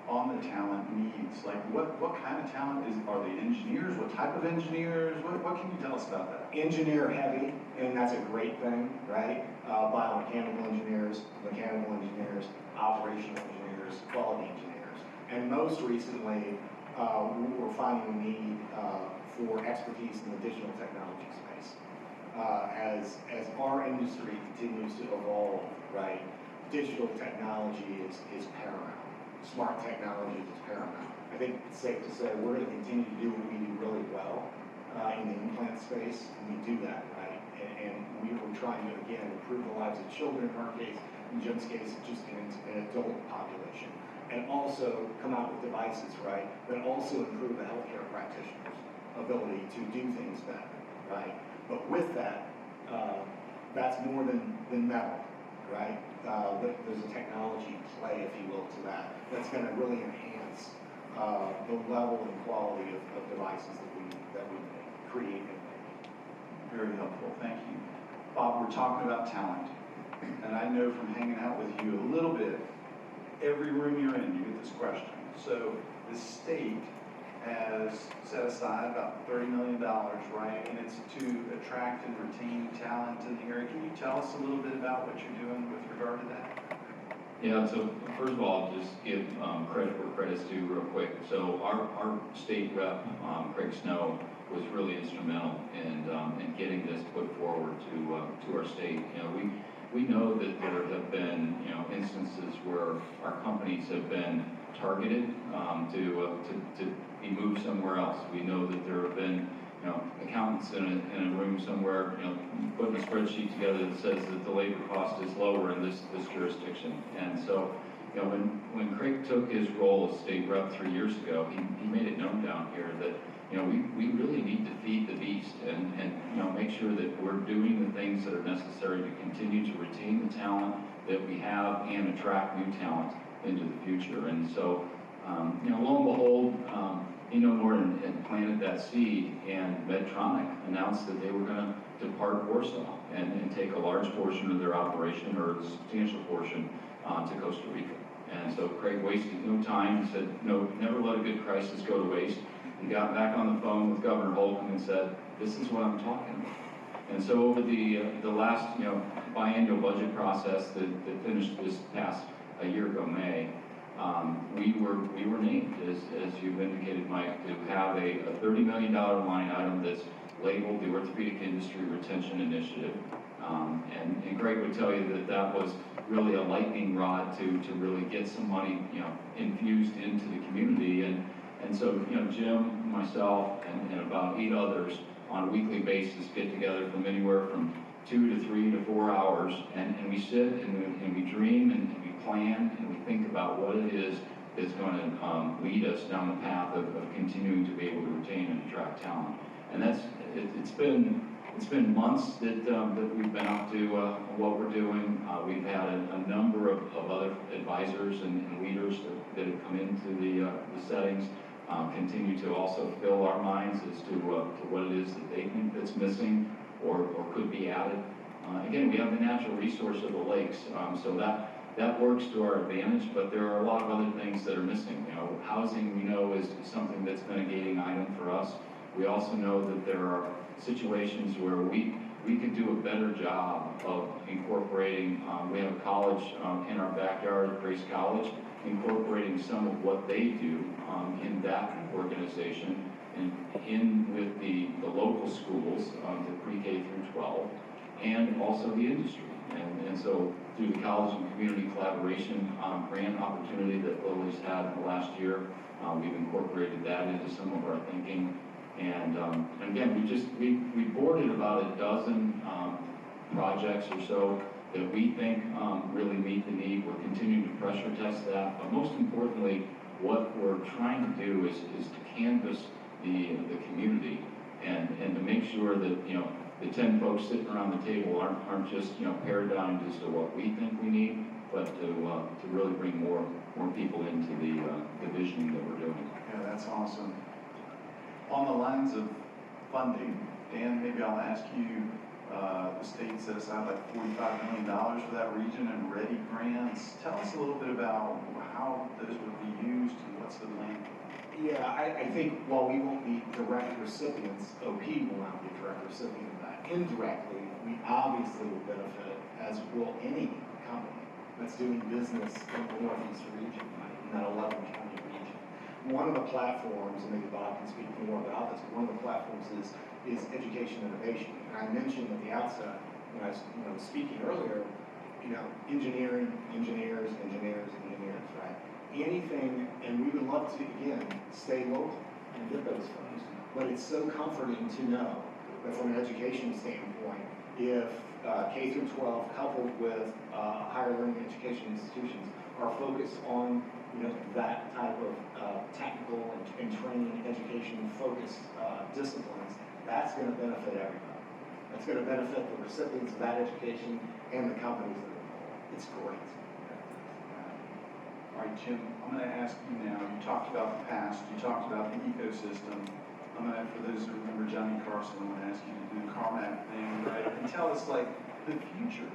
on the talent needs? Like what kind of talent are they engineers? What type of engineers? What can you tell us about that? Engineer heavy, and that's a great thing, right? Biomechanical engineers, mechanical engineers, operational engineers, quality engineers. And most recently, we're finding a need for expertise in the digital technology space. As our industry continues to evolve, right, digital technology is paramount. smart technology is paramount. I think it's safe to say we're going to continue to do what we do really well in the implant space, and we do that, right? And we're trying to, again, improve the lives of children in our case, in Jim's case, just an adult population. And also come out with devices, right, that also improve the healthcare practitioner's ability to do things better, right? But with that, that's more than metal, right? There's a technology play, if you will, to that, that's going to really enhance the level and quality of devices that we create and make. Very helpful, thank you. Bob, we're talking about talent, and I know from hanging out with you a little bit, every room you're in, you get this question. So the state has set aside about $30 million, right? And it's to attract and retain talent in the area. Can you tell us a little bit about what you're doing with regard to that? Yeah, so first of all, just give credit where credit's due real quick. So our state rep, Craig Snow, was really instrumental in getting this put forward to our state. You know, we know that there have been, you know, instances where our companies have been targeted to be moved somewhere else. We know that there have been, you know, accountants in a room somewhere, you know, putting a spreadsheet together that says that the labor cost is lower in this jurisdiction. And so, you know, when Craig took his role as state rep 3 years ago, he made it known down here that, you know, we really need to feed the beast and you know, make sure that we're doing the things that are necessary to continue to retain the talent that we have and attract new talent into the future. And so, you know, lo and behold, he no more and planted that seed, and Medtronic announced that they were going to depart Warsaw and take a large portion of their operation, or a substantial portion, to Costa Rica. And so Craig wasted no time. He said, no, never let a good crisis go to waste. He got back on the phone with Governor Holcomb and said, this is what I'm talking about. And so over the last, you know, biannual budget process that finished this past a year ago, May, we were named, as you've indicated, Mike, to have a $30 million line item that's labeled the Orthopedic Industry Retention Initiative. And Greg would tell you that was really a lightning rod to really get some money, you know, infused into the community. And so, you know, Jim, myself, and about 8 others on a weekly basis get together from anywhere from 2 to 3 to 4 hours, and we sit and we dream and we plan and we think about what it is that's going to lead us down the path of continuing to be able to retain and attract talent. And it's been months that we've been up to what we're doing. We've had a number of other advisors and leaders that have come into the settings, continue to also fill our minds as to what it is that they think that's missing or could be added. Again, we have the natural resource of the lakes, so that works to our advantage, but there are a lot of other things that are missing. You know, housing, we know, is something that's been a gating item for us. We also know that there are situations where we could do a better job of incorporating, we have a college in our backyard, Grace College, incorporating some of what they do in that organization and in with the local schools, the pre-K through 12, and also the industry. And so through the College and Community Collaboration grant opportunity that Lily's had in the last year, we've incorporated that into some of our thinking. And again, we boarded about a dozen projects or so that we think really meet the need. We're continuing to pressure test that, but most importantly, what we're trying to do is to canvass the community and to make sure that, you know, the 10 folks sitting around the table aren't just, you know, paradigmed as to what we think we need, but to really bring more people into the vision that we're doing. Yeah, that's awesome. On the lines of funding, Dan, maybe I'll ask you, the state set aside like $45 million for that region and READY grants. Tell us a little bit about how those would be used and what's the plan. Yeah, I think while we won't be direct recipients, OP will not be a direct recipient of that. Indirectly, we obviously will benefit, as will any company that's doing business in the Northeast region, right, in that 11-county region. One of the platforms, and maybe Bob can speak more about this, but one of the platforms is education innovation. And I mentioned at the outset, when I was speaking earlier, you know, engineering, engineers, right? anything, and we would love to, again, stay local and get those funds. But it's so comforting to know that from an education standpoint, if K through 12 coupled with higher learning education institutions are focused on, that type of technical and training education focused disciplines, that's going to benefit everybody. That's going to benefit the recipients of that education and the companies that are involved. It's great. All right, Jim, I'm going to ask you now, you talked about the past, you talked about the ecosystem. I'm going to, for those who remember Johnny Carson, I'm going to ask you to do the CARMAC thing, right? And tell us, like, the future.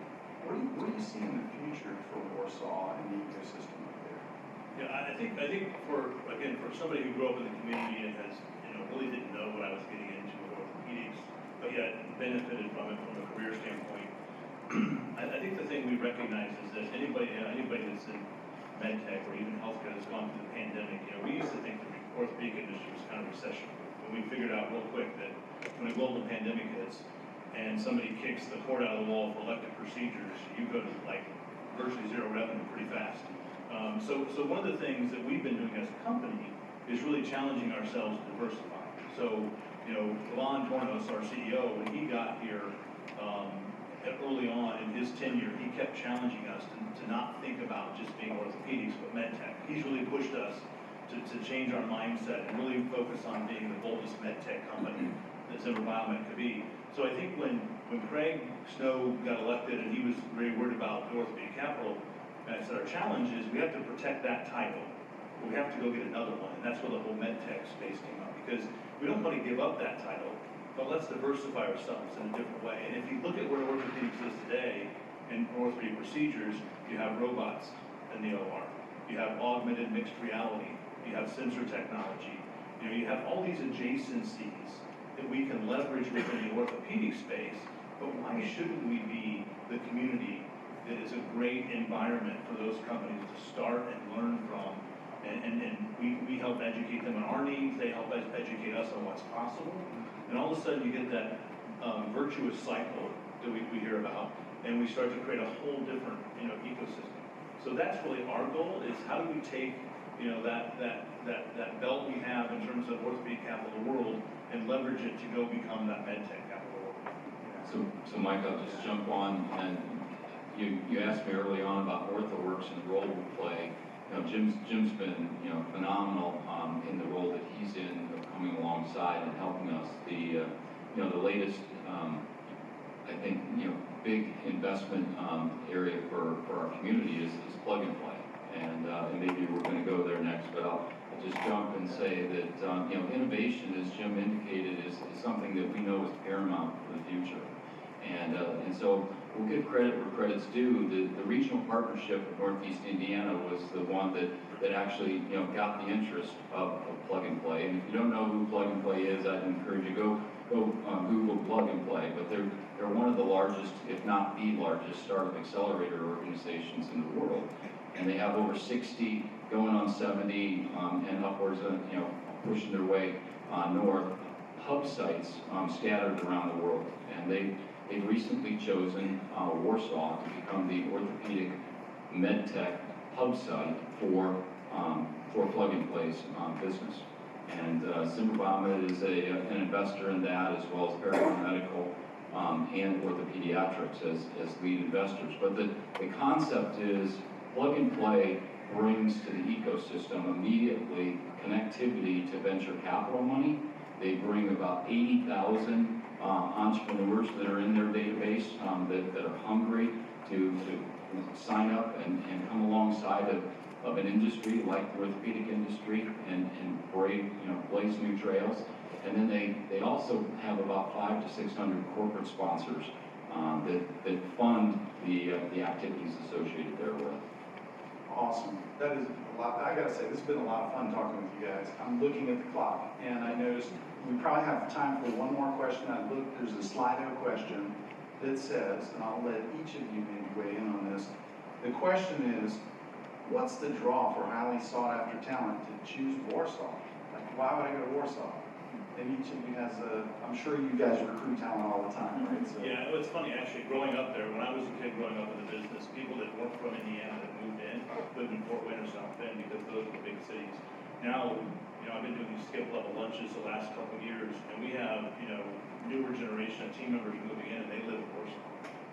What do you see in the future for Warsaw and the ecosystem up there? Yeah, I think for somebody who grew up in the community and has, really didn't know what I was getting into with orthopedics, but yet benefited from it from a career standpoint. I think the thing we recognize is that anybody that's in med tech or even healthcare that's gone through the pandemic, we used to think the orthopedic industry was kind of recession-proof. But we figured out real quick that when a global pandemic hits and somebody kicks the cord out of the wall for elective procedures, you go to like virtually zero revenue pretty fast. So one of the things that we've been doing as a company is really challenging ourselves to diversify. So, Lon Tornos, our CEO, when he got here early on in his tenure, he kept challenging us to not think about just being orthopedics, but med tech. He's really pushed us to change our mindset and really focus on being the boldest med tech company that Zimmer Biomet could be. So I think when Craig Snow got elected and he was very worried about the orthopedic capital, I said our challenge is we have to protect that title. We have to go get another one, and that's where the whole med tech space came up, because we don't want to give up that title, but let's diversify ourselves in a different way. And if you look at where orthopedics is today, in orthopedic procedures, you have robots in the OR, you have augmented mixed reality, you have sensor technology, you have all these adjacencies that we can leverage within the orthopedic space, but why shouldn't we be the community that is a great environment for those companies to start and learn from? And we help educate them on our needs, they help us educate us on what's possible, and all of a sudden you get that virtuous cycle that we hear about, and we start to create a whole different ecosystem. So that's really our goal, is how do we take that belt we have in terms of orthopedic capital of the world and leverage it to go become that med tech capital of the world. So Mike, I'll just jump on, and you asked me early on about FrameWORX and the role we play. Jim's been phenomenal in the role that he's in, of coming alongside and helping us. The latest I think big investment area for our community is plug and play, and maybe we're going to go there next, but I'll just jump and say that innovation, as Jim indicated, is something that we know is paramount for the future, and so we'll give credit where credit's due. The regional partnership with Northeast Indiana was the one that actually got the interest of plug and play. And if you don't know who plug and play is, I'd encourage you go Google plug and play. But they're one of the largest, if not the largest, startup accelerator organizations in the world. And they have over 60, going on 70, and upwards of pushing their way north, hub sites scattered around the world. And they've recently chosen Warsaw to become the orthopedic med tech hub site for plug and play's business. And Zimmer Biomet is an investor in that, as well as paramedical and orthopediatrics as lead investors. But the concept is plug and play brings to the ecosystem immediately connectivity to venture capital money. They bring about 80,000 entrepreneurs that are in their database that are hungry to sign up and come alongside of an industry like the orthopedic industry and blaze new trails. And then they also have about 500 to 600 corporate sponsors that fund the activities associated therewith. Awesome. That is a lot. I gotta say, this has been a lot of fun talking with you guys. I'm looking at the clock, and I noticed we probably have time for one more question. There's a Slido question that says, and I'll let each of you maybe weigh in on this. The question is, what's the draw for highly sought after talent to choose Warsaw? Like, why would I go to Warsaw? And each of you has I'm sure you guys recruit talent all the time, right? So, Yeah, it's funny, actually, growing up there, when I was a kid growing up in the business, people that weren't from Indiana that moved in, lived in Fort Wayne or South Bend because those were the big cities. Now, I've been doing these skip level lunches the last couple of years, and we have, newer generation of team members moving in, and they live in Warsaw.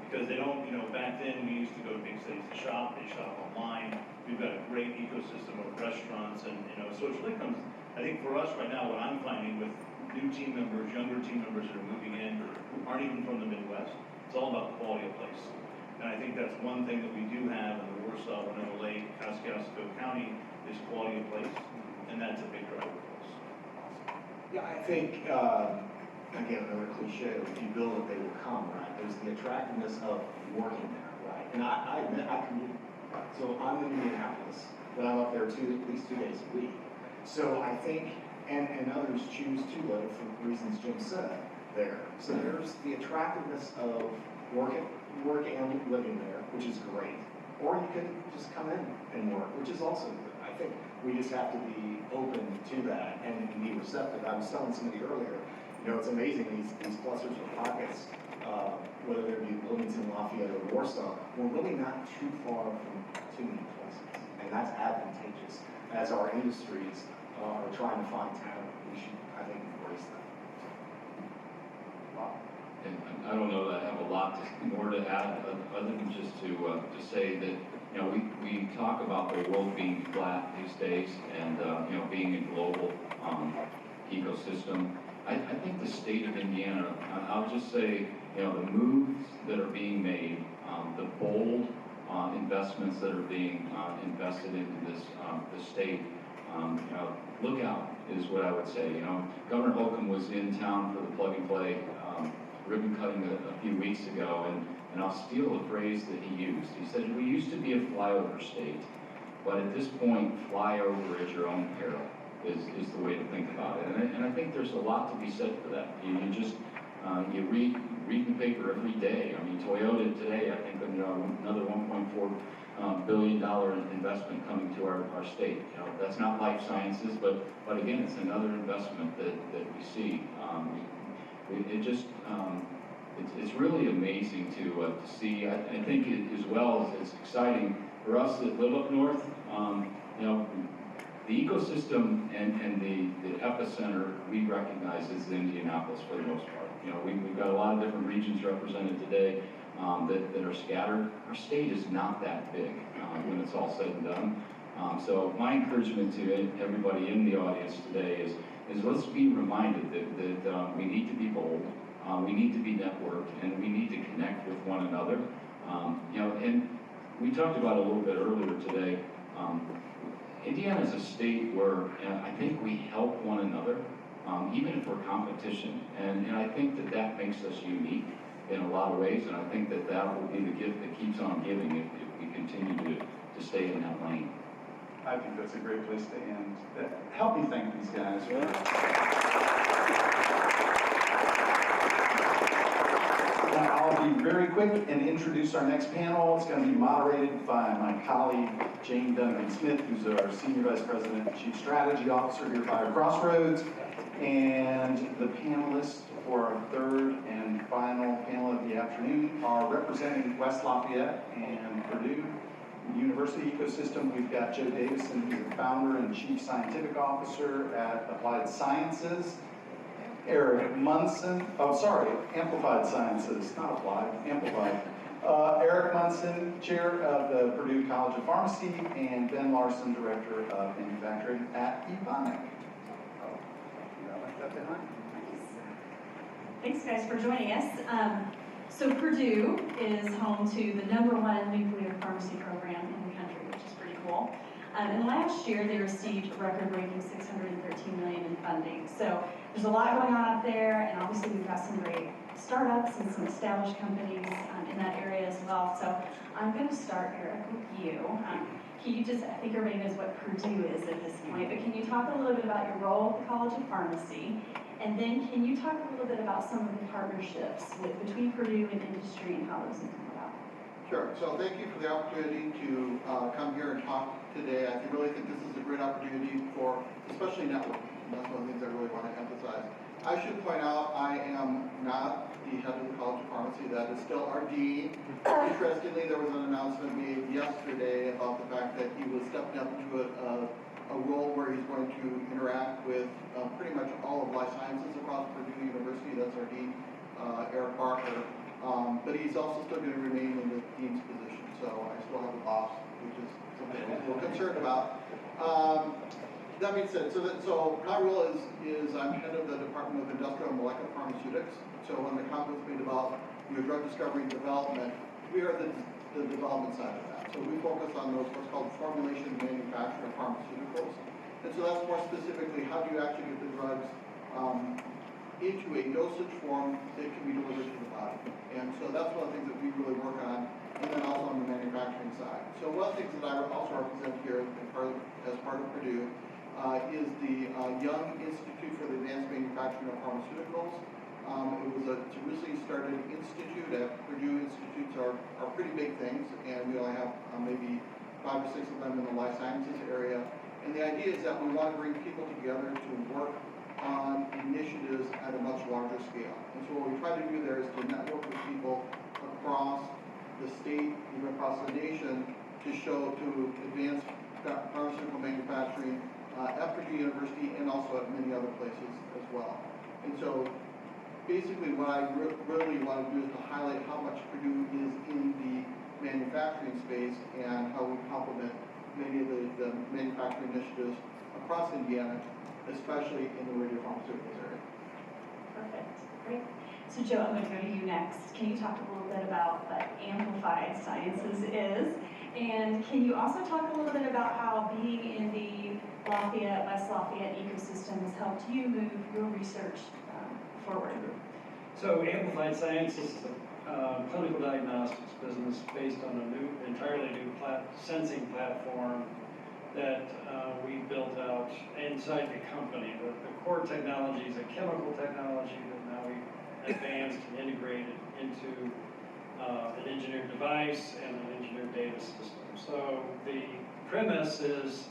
Because they don't, back then, we used to go to big cities to shop, they shop online. We've got a great ecosystem of restaurants, and, so it really comes, I think for us right now, what I'm finding with new team members, younger team members that are moving in, who aren't even from the Midwest, it's all about the quality of place. And I think that's one thing that we do have in the Warsaw, Winona Lake, Kosciuszko County, is quality of place, and that's a big driver for us. Yeah, I think, again, another cliche, if you build it, they will come, right? There's the attractiveness of working there, right? And I admit, I commute, right? So I'm in Indianapolis, but I'm up there at least 2 days a week. So I think, and others choose to live for reasons Jim said there. So there's the attractiveness of working and living there, which is great. Or you can just come in and work, which is also good. I think we just have to be open to that and be receptive. I was telling somebody earlier, it's amazing, these clusters or pockets, whether they be Bloomington, Lafayette, or Warsaw, we're really not too far from too many places. And that's advantageous. As our industries are trying to find talent, we should, I think, embrace that. Wow. And I don't know that I have a lot more to add, other than just to say that, we talk about the world being flat these days and, being a global ecosystem. I think the state of Indiana, I'll just say, the moves that are being made, the bold investments that are being invested into this state, look out is what I would say. Governor Holcomb was in town for the plug and play ribbon cutting a few weeks ago, and I'll steal a phrase that he used. He said, "We used to be a flyover state, but at this point, fly over at your own peril is the way to think about it." And I think there's a lot to be said for that. You just you read the paper every day. I mean, Toyota today, I think another $1.4 billion investment coming to our state. That's not life sciences, but again, it's another investment that we see. It's really amazing to see. I think as well as it's exciting for us that live up north. The ecosystem and the epicenter we recognize is Indianapolis for the most part. We've got a lot of different regions represented today that are scattered. Our state is not that big when it's all said and done. So my encouragement to everybody in the audience today is let's be reminded that we need to be bold, we need to be networked, and we need to connect with one another. And we talked about it a little bit earlier today. Indiana is a state where I think we help one another, even if we're competition. And I think that makes us unique in a lot of ways, and I think that will be the gift that keeps on giving if we continue to stay in that lane. I think that's a great place to end. Help me thank these guys. Now, I'll be very quick and introduce our next panel. It's going to be moderated by my colleague, Jane Duncan-Smith, who's our Senior Vice President and Chief Strategy Officer here at BioCrossroads. And the panelists for our third and final panel of the afternoon are representing West Lafayette and Purdue University ecosystem. We've got Joe Davison, who's the founder and chief scientific officer at Applied Sciences. Eric Munson, Amplified Sciences, not applied, amplified. Eric Munson, chair of the Purdue College of Pharmacy, and Ben Larson, director of manufacturing at Ebonic. I left that behind. Thanks, guys, for joining us. So Purdue is home to the #1 nuclear pharmacy program in the country, which is pretty cool. And last year, they received a record-breaking $613 million in funding. So there's a lot going on up there, and obviously we've got some great startups and some established companies in that area as well. So I'm going to start, Eric, with you. Can you just, I think everybody knows what Purdue is at this point, but can you talk a little bit about your role at the College of Pharmacy? And then can you talk a little bit about some of the partnerships between Purdue and industry and how those have come about? Sure. So thank you for the opportunity to come here and talk today. I really think this is a great opportunity for especially networking. And that's one of the things I really want to emphasize. I should point out, I am not the head of the College of Pharmacy. That is still our dean. Interestingly, there was an announcement made yesterday about the fact that he was stepping up into a role where he's going to interact with pretty much all of life sciences across Purdue University. That's our dean, Eric Barker. But he's also still going to remain in the dean's position. So I still have a boss, which is something we're concerned about. That being said, so my role is I'm head of the Department of Industrial and Molecular Pharmaceutics. So when the comment was made about drug discovery and development, we are the development side of that. So we focus on those what's called formulation and manufacturing of pharmaceuticals. And so that's more specifically how do you actually get the drugs into a dosage form that can be delivered to the body. And so that's one of the things that we really work on, and then also on the manufacturing side. So one of the things that I also represent here as part of Purdue is the Young Institute for the Advanced Manufacturing of Pharmaceuticals. It's a recently started institute. Purdue institutes are pretty big things, and we only have maybe 5 or 6 of them in the life sciences area. And the idea is that we want to bring people together to work on initiatives at a much larger scale. And so what we try to do there is to network with people across the state, even across the nation, to advance pharmaceutical manufacturing at Purdue University and also at many other places as well. And so basically what I really want to do is to highlight how much Purdue is in the manufacturing space and how we complement many of the manufacturing initiatives across Indiana, especially in the radiopharmaceuticals area. Perfect, great. So Joe, I'm going to go to you next. Can you talk a little bit about what Amplified Sciences is? And can you also talk a little bit about how being in the Lafayette, West Lafayette ecosystem has helped you move your research forward? So Amplified Sciences is a clinical diagnostics business based on an entirely new sensing platform that we built out inside the company. The core technology is a chemical technology that now we've advanced and integrated into an engineered device and an engineered data system. So the premise is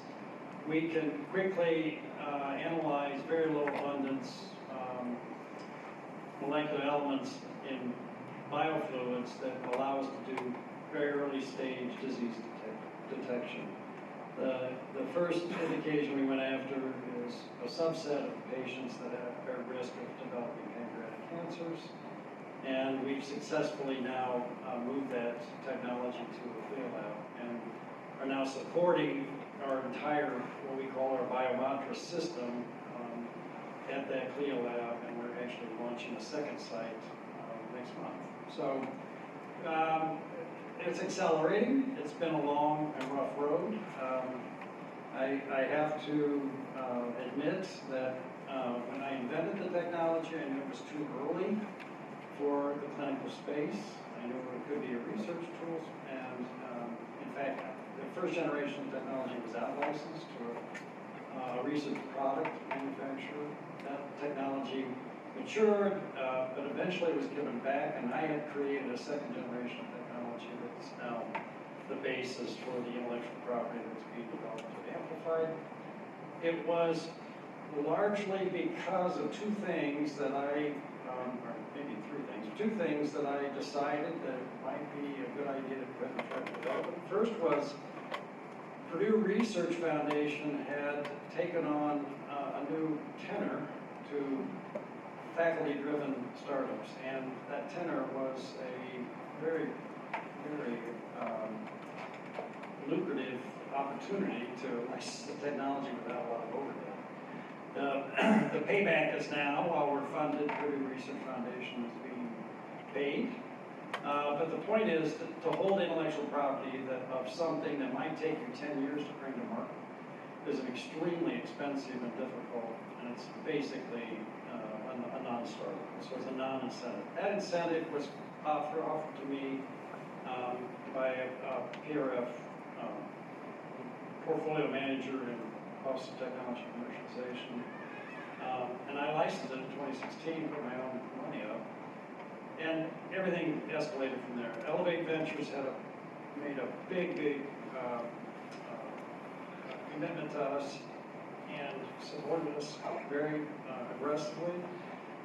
we can quickly analyze very low abundance molecular elements in biofluids that allow us to do very early stage disease detection. The first indication we went after is a subset of patients that are at risk of developing pancreatic cancers. And we've successfully now moved that technology to a CLIA lab and are now supporting our entire, what we call our biomantra system at that CLIA lab, and we're actually launching a second site next month. So it's accelerating. It's been a long and rough road. I have to admit that when I invented the technology, I knew it was too early for the clinical space. I knew it could be a research tool, and in fact, the first generation of technology was out licensed to a research product manufacturer. That technology matured, but eventually was given back, and I had created a second generation of technology that's now the basis for the intellectual property that's being developed at Amplified. It was largely because of two things that or maybe two things that I decided that it might be a good idea to put in track development. First was Purdue Research Foundation had taken on a new tenor to faculty-driven startups, and that tenor was a very, very lucrative opportunity to license the technology without a lot of overhead. The payback is now, while we're funded, Purdue Research Foundation is being paid. But the point is to hold intellectual property of something that might take you 10 years to bring to market is an extremely expensive and difficult, and it's basically a non-starter. So it's a non-incentive. That incentive was offered to me by a PRF portfolio manager in Office of Technology Commercialization. And I licensed it in 2016, put my own money up. And everything escalated from there. Elevate Ventures made a big commitment to us and supported us very aggressively.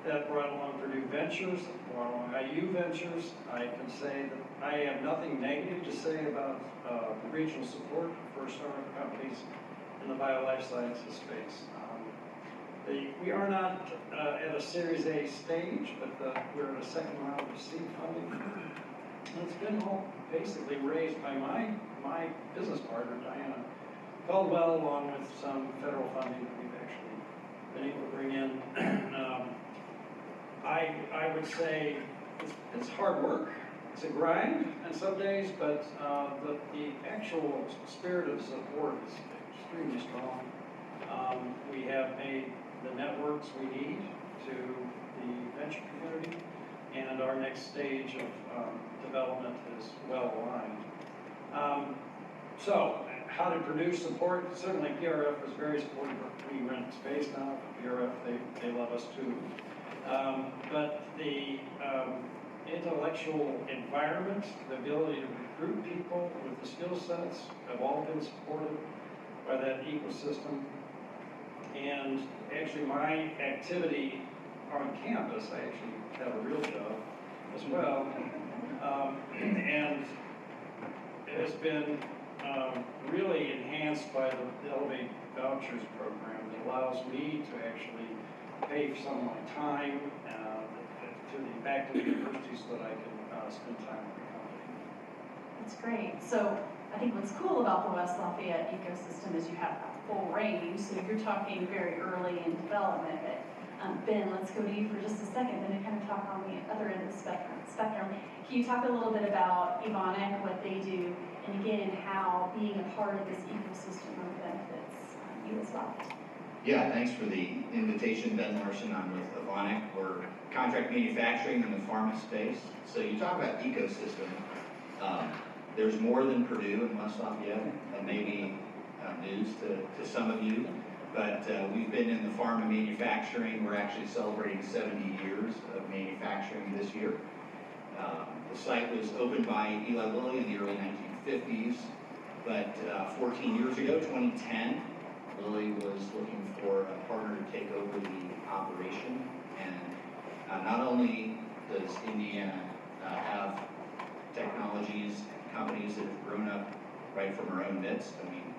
that brought along Purdue Ventures, that brought along IU Ventures. I can say that I have nothing negative to say about the regional support for startup companies in the bio-life sciences space. We are not at a Series A stage, but we're at a second round of seed funding. And it's been all basically raised by my business partner, Diana Caldwell, along with some federal funding that we've actually been able to bring in. I would say it's hard work. It's a grind on some days, but the actual spirit of support is extremely strong. We have made the networks we need to the venture community, and our next stage of development is well aligned. So, how to Purdue support? Certainly PRF was very supportive. We rent space now for PRF. They love us too. But the intellectual environment, the ability to recruit people with the skill sets have all been supported by that ecosystem. And actually my activity on campus, I actually have a real job as well. And it has been really enhanced by the Elevate Vouchers program that allows me to actually pay some of my time back to the university so that I can spend time with the company. That's great. So I think what's cool about the West Lafayette ecosystem is you have a full range. So you're talking very early in development. But Ben, let's go to you for just a second, then to kind of talk on the other end of the spectrum. Can you talk a little bit about Evonik, what they do, and again, how being a part of this ecosystem benefits you as well? Yeah, thanks for the invitation, Ben Larson. I'm with Evonik. We're contract manufacturing in the pharma space. So you talk about ecosystem. There's more than Purdue and West Lafayette, and maybe news to some of you. But we've been in the pharma manufacturing. We're actually celebrating 70 years of manufacturing this year. The site was opened by Eli Lilly in the early 1950s. But 14 years ago, 2010, Lilly was looking for a partner to take over the operation. And not only does Indiana have technologies and companies that have grown up right from our own midst. I mean,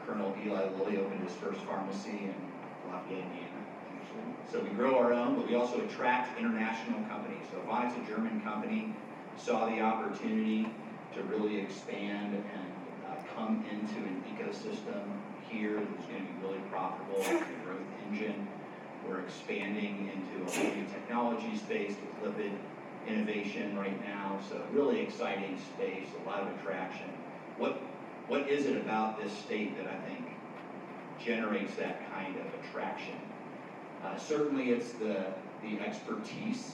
Colonel Eli Lilly opened his first pharmacy in Lafayette, Indiana, actually. So we grow our own, but we also attract international companies. So Evonik's a German company, saw the opportunity to really expand and come into an ecosystem here that's going to be really profitable, a growth engine. We're expanding into a whole new technology space with lipid innovation right now. So really exciting space, a lot of attraction. What is it about this state that I think generates that kind of attraction? Certainly it's the expertise,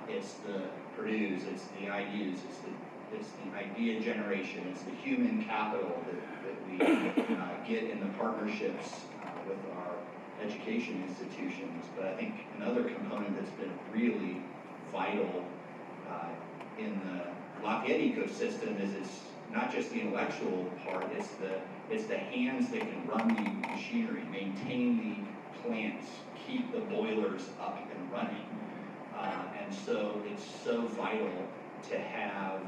it's the Purdue's, it's the IU's, it's the idea generation, it's the human capital that we get in the partnerships with our education institutions. But I think another component that's been really vital in the Lafayette ecosystem is it's not just the intellectual part, it's the hands that can run the machinery, maintain the plants, keep the boilers up and running. And so it's so vital to have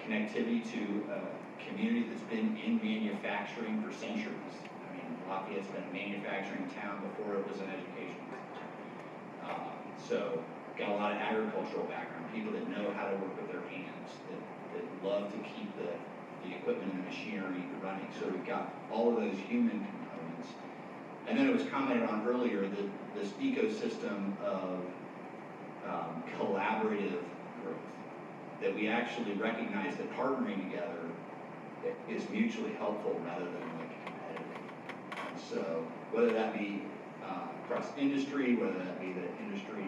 connectivity to a community that's been in manufacturing for centuries. I mean, Lafayette's been a manufacturing town before it was an education. So got a lot of agricultural background, people that know how to work with their hands, that love to keep the equipment and the machinery running. So we've got all of those human components. And then it was commented on earlier that this ecosystem of collaborative growth, that we actually recognize that partnering together is mutually helpful rather than like competitive. And so whether that be across industry, whether that be the industry,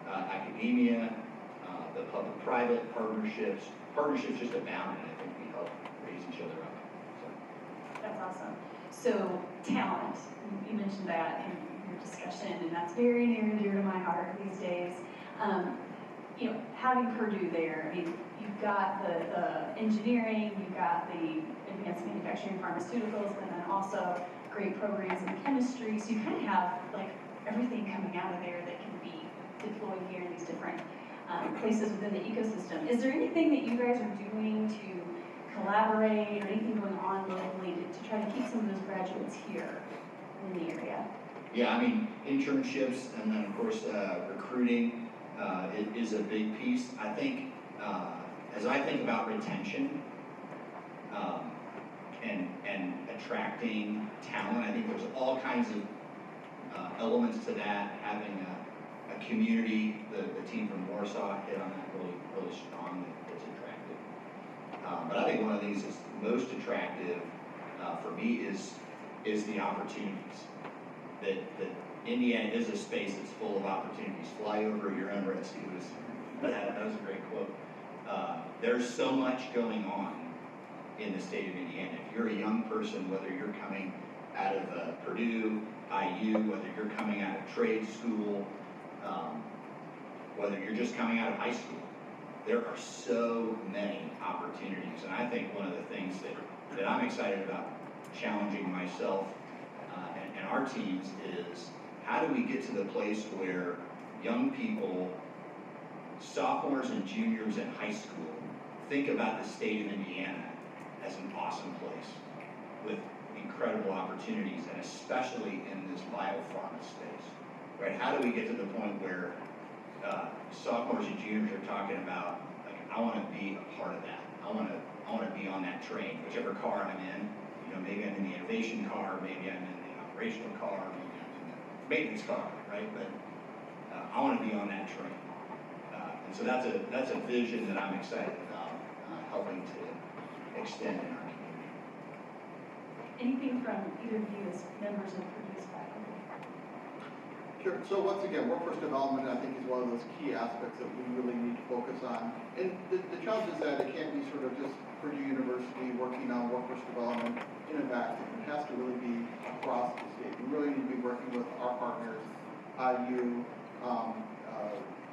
academia, the public-private partnerships just abound, and I think we help raise each other up. So. That's awesome. So talent, you mentioned that in your discussion, and that's very near and dear to my heart these days. Having Purdue there, I mean, you've got the engineering, you've got the advanced manufacturing pharmaceuticals, and then also great programs in chemistry. So you kind of have like everything coming out of there that can be deployed here in these different places within the ecosystem. Is there anything that you guys are doing to collaborate or anything going on locally to try to keep some of those graduates here in the area? Yeah, I mean, internships and then of course recruiting is a big piece. I think, as I think about retention and attracting talent, I think there's all kinds of elements to that. Having a community, the team from Warsaw hit on that really strong, that's attractive. But I think one of the things that's most attractive for me is the opportunities. That Indiana is a space that's full of opportunities. Fly over your own rescue. That was a great quote. There's so much going on in the state of Indiana. If you're a young person, whether you're coming out of Purdue, IU, whether you're coming out of trade school, whether you're just coming out of high school, there are so many opportunities. And I think one of the things that I'm excited about challenging myself and our teams is, how do we get to the place where young people, sophomores and juniors in high school, think about the state of Indiana as an awesome place with incredible opportunities, and especially in this biopharma space, right? How do we get to the point where sophomores and juniors are talking about, like, I want to be a part of that. I want to be on that train, whichever car I'm in. You know, maybe I'm in the innovation car, maybe I'm in the operational car, maybe I'm in the maintenance car, right? But I want to be on that train. And so that's a vision that I'm excited about helping to extend in our community. Anything from either of you as members of Purdue's faculty? Sure. So once again, workforce development, I think, is one of those key aspects that we really need to focus on. And the challenge is that it can't be sort of just Purdue University working on workforce development in a vacuum. It has to really be across the state. We really need to be working with our partners, IU,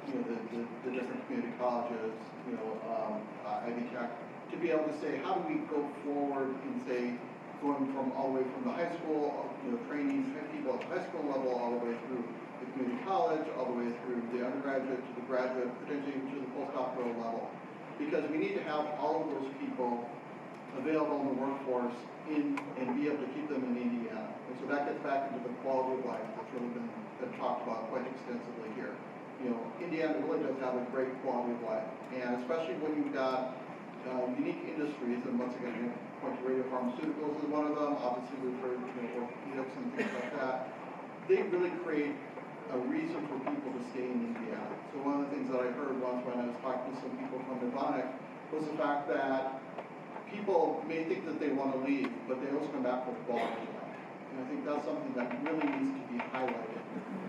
the different community colleges, Ivy Tech, to be able to say, how do we go forward and say, going from all the way from the high school, training people at the high school level, all the way through the community college, all the way through the undergraduate to the graduate, potentially to the postdoctoral level. Because we need to have all of those people available in the workforce and be able to keep them in Indiana. And so that gets back into the quality of life that's really been talked about quite extensively here. Indiana really does have a great quality of life. And especially when you've got unique industries, and once again, point to radiopharmaceuticals is one of them. Obviously, we've heard orthopedics and things like that. They really create a reason for people to stay in Indiana. So one of the things that I heard once when I was talking to some people from Innovating was the fact that people may think that they want to leave, but they also come back for the quality of life. And I think that's something that really needs to be highlighted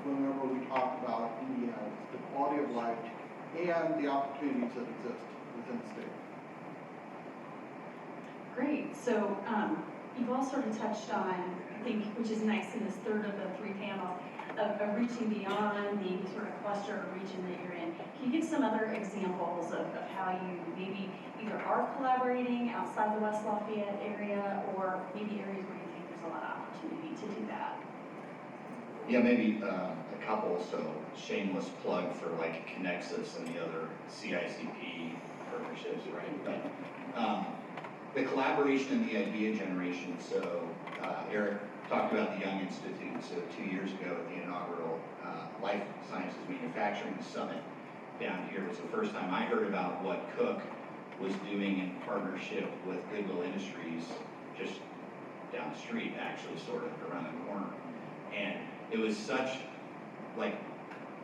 whenever we talk about Indiana. It's the quality of life and the opportunities that exist within the state. Great. So you've all sort of touched on, I think, which is nice in this third of the three panels, of reaching beyond the sort of cluster or region that you're in. Can you give some other examples of how you maybe either are collaborating outside the West Lafayette area, or maybe areas where you think there's a lot of opportunity to do that? Yeah, maybe a couple. So shameless plug for like Connexus and the other CICP partnerships, right? But the collaboration and the idea generation. So Eric talked about the Young Institute. So 2 years ago at the inaugural Life Sciences Manufacturing Summit down here was the first time I heard about what Cook was doing in partnership with Goodwill Industries, just down the street, actually, sort of around the corner. And it was such, like,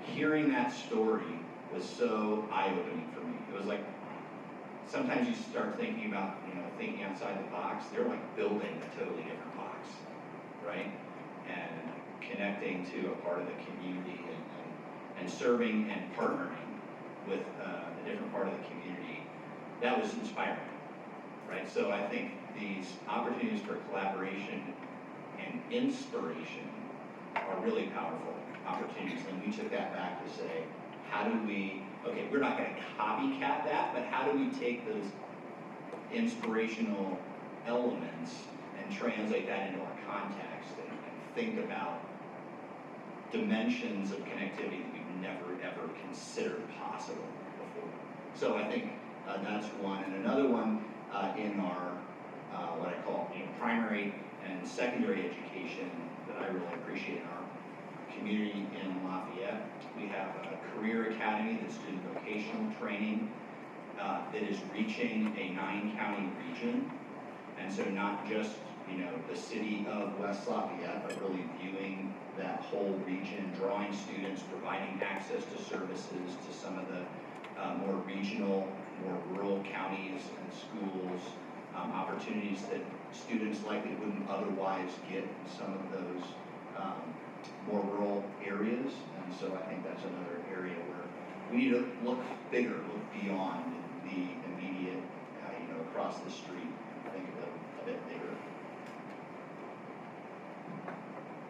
hearing that story was so eye-opening for me. It was like, sometimes you start thinking about, thinking outside the box. They're like building a totally different box, right? And connecting to a part of the community and serving and partnering with a different part of the community. That was inspiring, right? So I think these opportunities for collaboration and inspiration are really powerful opportunities. And we took that back to say, how do we, okay, we're not going to copycat that, but how do we take those inspirational elements and translate that into our context and think about dimensions of connectivity that we've never ever considered possible before. So I think that's one. And another one in our what I call primary and secondary education that I really appreciate in our community in Lafayette. We have a career academy that's doing vocational training that is reaching a 9-county region. And so not just, the city of West Lafayette, but really viewing that whole region, drawing students, providing access to services to some of the more regional, more rural counties and schools, opportunities that students likely wouldn't otherwise get in some of those more rural areas. And so I think that's another area where we need to look bigger, look beyond the immediate, across the street, think a bit bigger.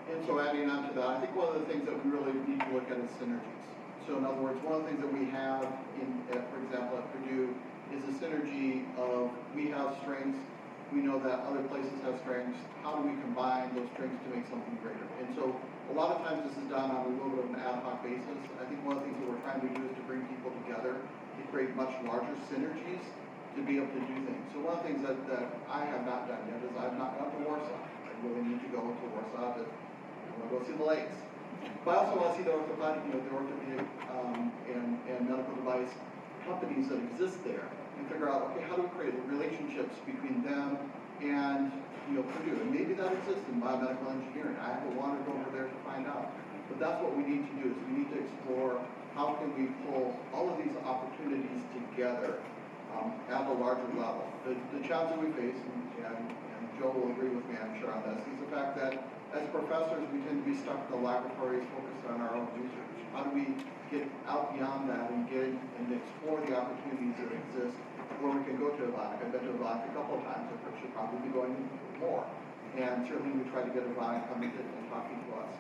And so adding on to that, I think one of the things that we really need to look at is synergies. So in other words, one of the things that we have for example, at Purdue is a synergy of we have strengths, we know that other places have strengths, how do we combine those strengths to make something greater? And so a lot of times this is done on a little bit of an ad hoc basis. I think one of the things that we're trying to do is to bring people together to create much larger synergies to be able to do things. So one of the things that I have not done yet is I've not gone to Warsaw. I really need to go to Warsaw I want to go see the lakes. But I also want to see the orthopedic and medical device companies that exist there and figure out, okay, how do we create relationships between them and Purdue? And maybe that exists in biomedical engineering. I haven't wandered over there to find out. But that's what we need to do, is we need to explore how can we pull all of these opportunities together at a larger level. The challenge that we face, and Joe will agree with me, I'm sure, on this, is the fact that as professors, we tend to be stuck in the laboratories focused on our own research. How do we get out beyond that and explore the opportunities that exist where we can go to Evonik? I've been to Evonik a couple of times, I should probably be going more. And certainly we try to get Evonik coming and talking to us.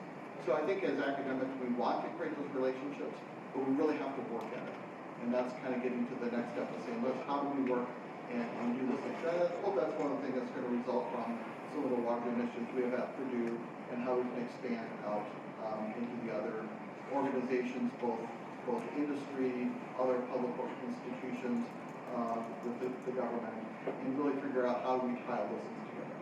So I think as academics, we want to create those relationships, but we really have to work at it. And that's kind of getting to the next step of saying, how do we work and do this thing? So I hope that's one of the things that's going to result from some of the larger initiatives we have at Purdue and how we can expand out into the other organizations, both industry, other public institutions, with the government, and really figure out how we tie those things together.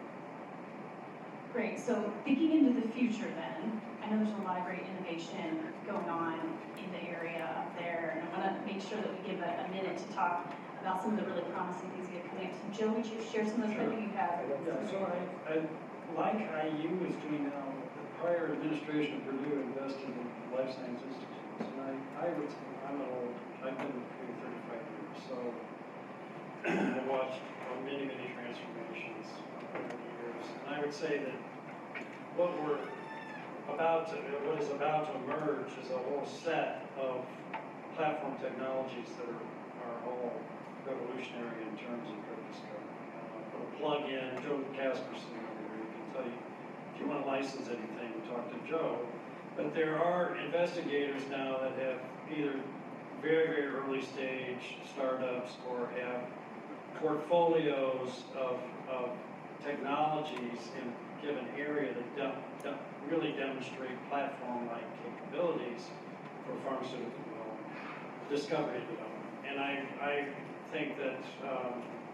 Great, so thinking into the future then, I know there's a lot of great innovation going on in the area up there, and I want to make sure that we give a minute to talk about some of the really promising things that are coming up. So Joe, would you share some of those that you have? Yeah, so I like IU is doing now. The prior administration of Purdue invested in life science institutes, and I would say I'm an old, I've been with Purdue 35 years, so I watched many transformations over the years, and I would say that what is about to emerge is a whole set of platform technologies that are all revolutionary in terms of drug discovery. Put a plug in, Joe Casperson over here, he can tell you, if you want to license anything, talk to Joe. But there are investigators now that have either very early stage startups or have portfolios of technologies in a given area that really demonstrate platform-like capabilities for pharmaceutical development, discovery development. And I think that,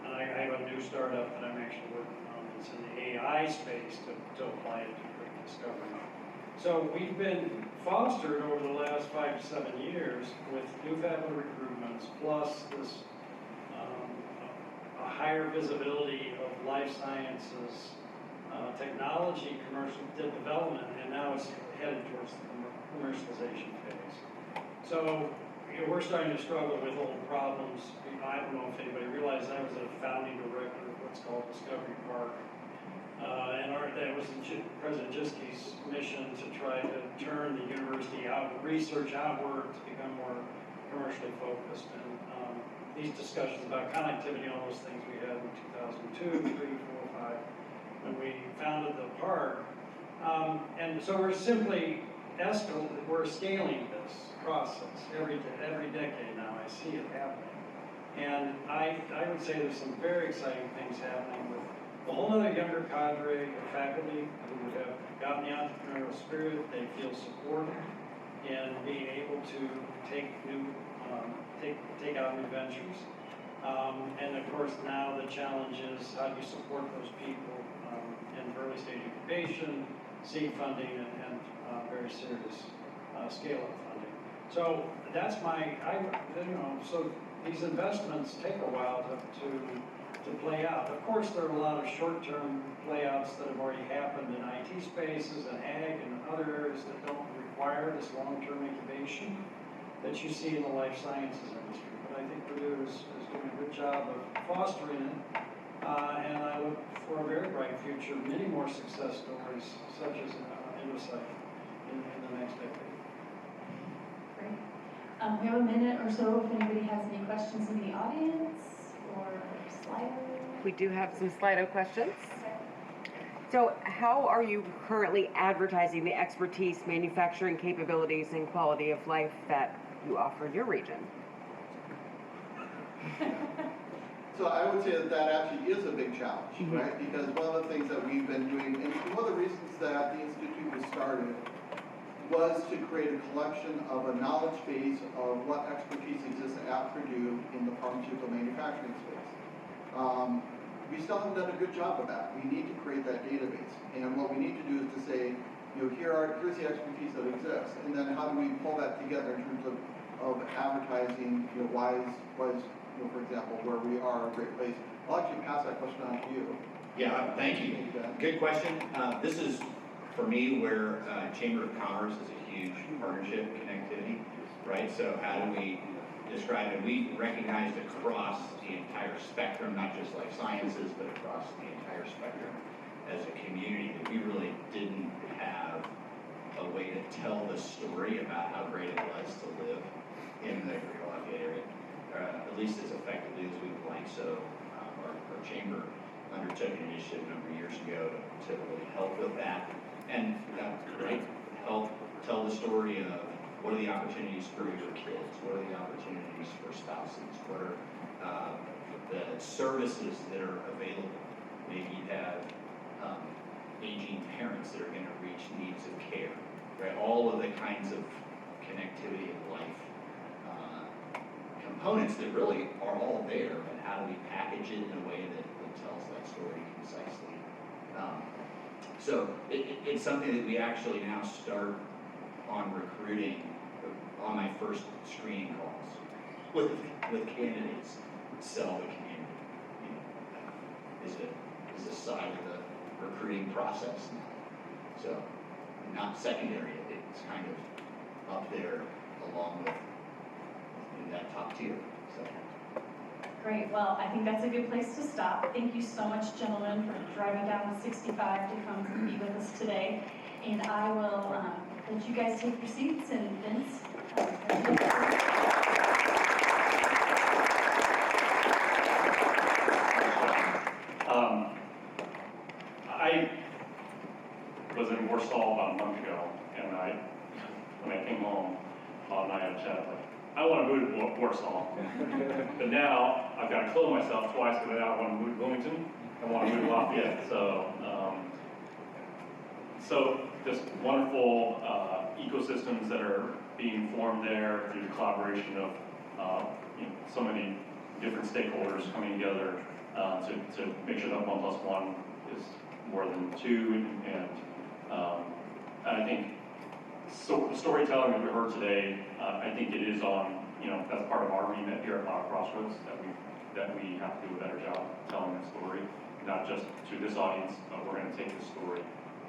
and I have a new startup that I'm actually working on that's in the AI space to apply it to drug discovery. So we've been fostered over the last 5 to 7 years with new faculty recruitments, plus this a higher visibility of life sciences, technology, commercial development, and now it's headed towards the commercialization phase. So we're starting to struggle with old problems. I don't know if anybody realized I was a founding director of what's called Discovery Park. And that was President Jischke's mission to try to turn the university research outward to become more commercially focused. And these discussions about connectivity and all those things we had in 2002, 3, 4, 5, when we founded the park. And so we're simply we're scaling this process every decade now. I see it happening. And I would say there's some very exciting things happening with a whole other younger cadre of faculty who have gotten the entrepreneurial spirit. They've feel supported in being able to take out new ventures. And of course, now the challenge is how do you support those people in early stage incubation, seed funding, and very serious scale-up funding. So that's so these investments take a while to play out. Of course, there are a lot of short-term playouts that have already happened in IT spaces and ag and other areas that don't require this long-term incubation that you see in the life sciences industry. But I think Purdue is doing a good job of fostering it, and I look for a very bright future, many more success stories such as Innovating in the next decade. Great. We have a minute or so if anybody has any questions in the audience or Slido. We do have some Slido questions. So how are you currently advertising the expertise, manufacturing capabilities, and quality of life that you offer in your region? So I would say that actually is a big challenge, right? Because one of the things that we've been doing, and one of the reasons that the Institute was started was to create a collection of a knowledge base of what expertise exists at Purdue in the pharmaceutical manufacturing space. We still haven't done a good job of that. We need to create that database. And what we need to do is to say, here's the expertise that exists. And then how do we pull that together in terms of advertising, why is for example, where we are a great place. I'll actually pass that question on to you. Yeah, thank you. Good question. This is, for me, where Chamber of Commerce is a huge partnership connectivity, right? So how do we describe it? We recognized across the entire spectrum, not just life sciences, but across the entire spectrum as a community that we really didn't have a way to tell the story about how great it was to live in the Greater Lafayette area. At least as effectively as we would like. So our chamber undertook an initiative a number of years ago to really help with that and help tell the story of what are the opportunities for your kids, what are the opportunities for spouses, what are the services that are available. Maybe you have aging parents that are going to reach needs of care, right? All of the kinds of connectivity of life. Components that really are all there, but how do we package it in a way that tells that story concisely? So it's something that we actually now start on recruiting on my first screening calls with candidates. Sell the community. Is a side of the recruiting process now. So not secondary. It's kind of up there along with in that top tier. So. Great. Well, I think that's a good place to stop. Thank you so much, gentlemen, for driving down to 65 to come be with us today. And I will let you guys take your seats. And Vince. I was in Warsaw about a month ago, and when I came home, Bob and I had a chat, I want to move to Warsaw. But now, I've got to kill myself twice because now I want to move to Bloomington. I want to move to Lafayette. So just wonderful ecosystems that are being formed there through the collaboration of so many different stakeholders coming together to make sure that 1 + 1 is more than 2. And I think the storytelling that we heard today, I think it is on, that's part of our remit here at BioCrossroads, that we have to do a better job telling that story, not just to this audience, but we're going to take this story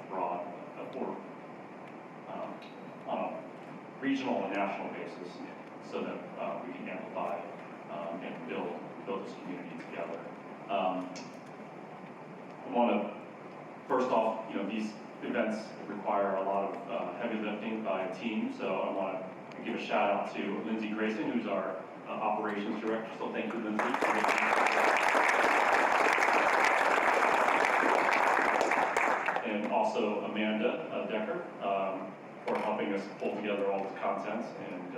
abroad on a regional and national basis so that we can amplify and build this community together. I want to, first off, these events require a lot of heavy lifting by a team, so I want to give a shout out to Lindsay Grayson, who's our operations director, so thank you, Lindsay. And also Amanda Decker for helping us pull together all the contents and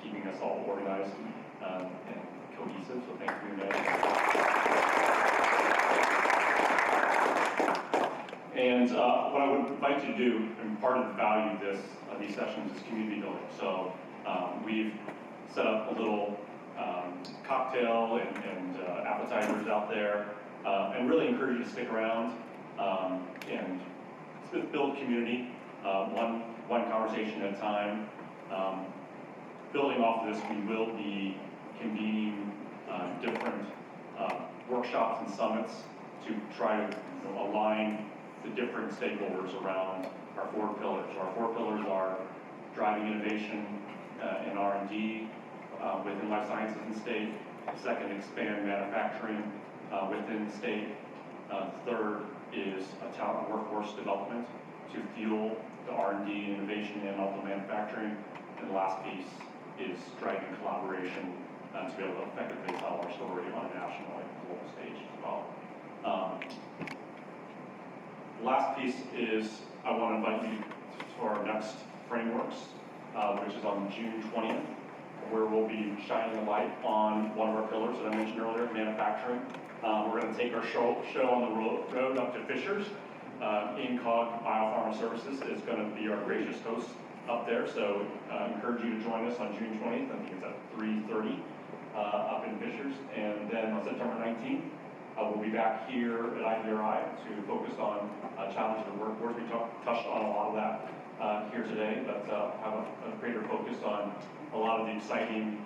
keeping us all organized and cohesive, so thank you, Amanda. And what I would invite you to do, and part of the value of these sessions is community building. So we've set up a little cocktail and appetizers out there, and really encourage you to stick around and build community, one conversation at a time. Building off of this, we will be convening different workshops and summits to try to align the different stakeholders around our 4 pillars. Our 4 pillars are driving innovation in R&D within life sciences in the state. Second, expand manufacturing within the state. Third is a talent workforce development to fuel the R&D, innovation, and also manufacturing. And the last piece is driving collaboration to be able to effectively tell our story on a national and global stage as well. The last piece is I want to invite you to our next FrameWORX, which is on June 20th, where we'll be shining a light on one of our pillars that I mentioned earlier, manufacturing. We're going to take our show on the road up to Fishers. INCOG Biopharma Services is going to be our gracious host up there, so I encourage you to join us on June 20th. I think it's at 3:30 up in Fishers. And then on September 19th, we'll be back here at IVRI to focus on challenges of the workforce. We touched on a lot of that here today, but have a greater focus on a lot of the exciting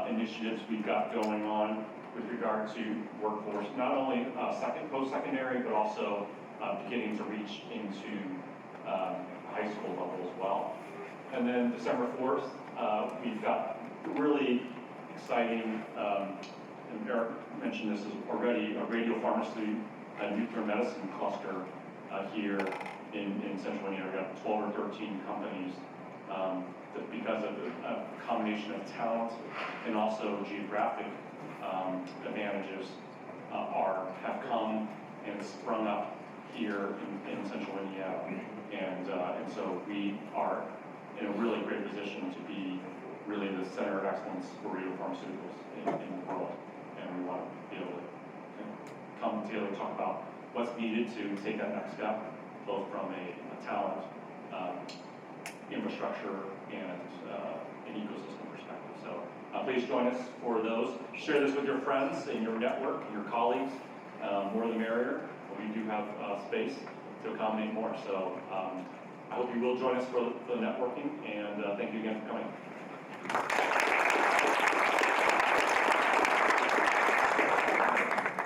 initiatives we've got going on with regard to workforce, not only post-secondary, but also beginning to reach into high school level as well. And then December 4th, we've got really exciting, and Eric mentioned this already, a radiopharmacy and nuclear medicine cluster here in Central Indiana. We've got 12 or 13 companies that, because of a combination of talent and also geographic advantages, have come and sprung up here in Central Indiana. And so we are in a really great position to be really the center of excellence for radiopharmaceuticals in the world. And we want to be able to come together and talk about what's needed to take that next step, both from a talent, infrastructure, and an ecosystem perspective. So please join us for those. Share this with your friends and your network and your colleagues. More the merrier. We do have space to accommodate more. So I hope you will join us for the networking, and thank you again for coming.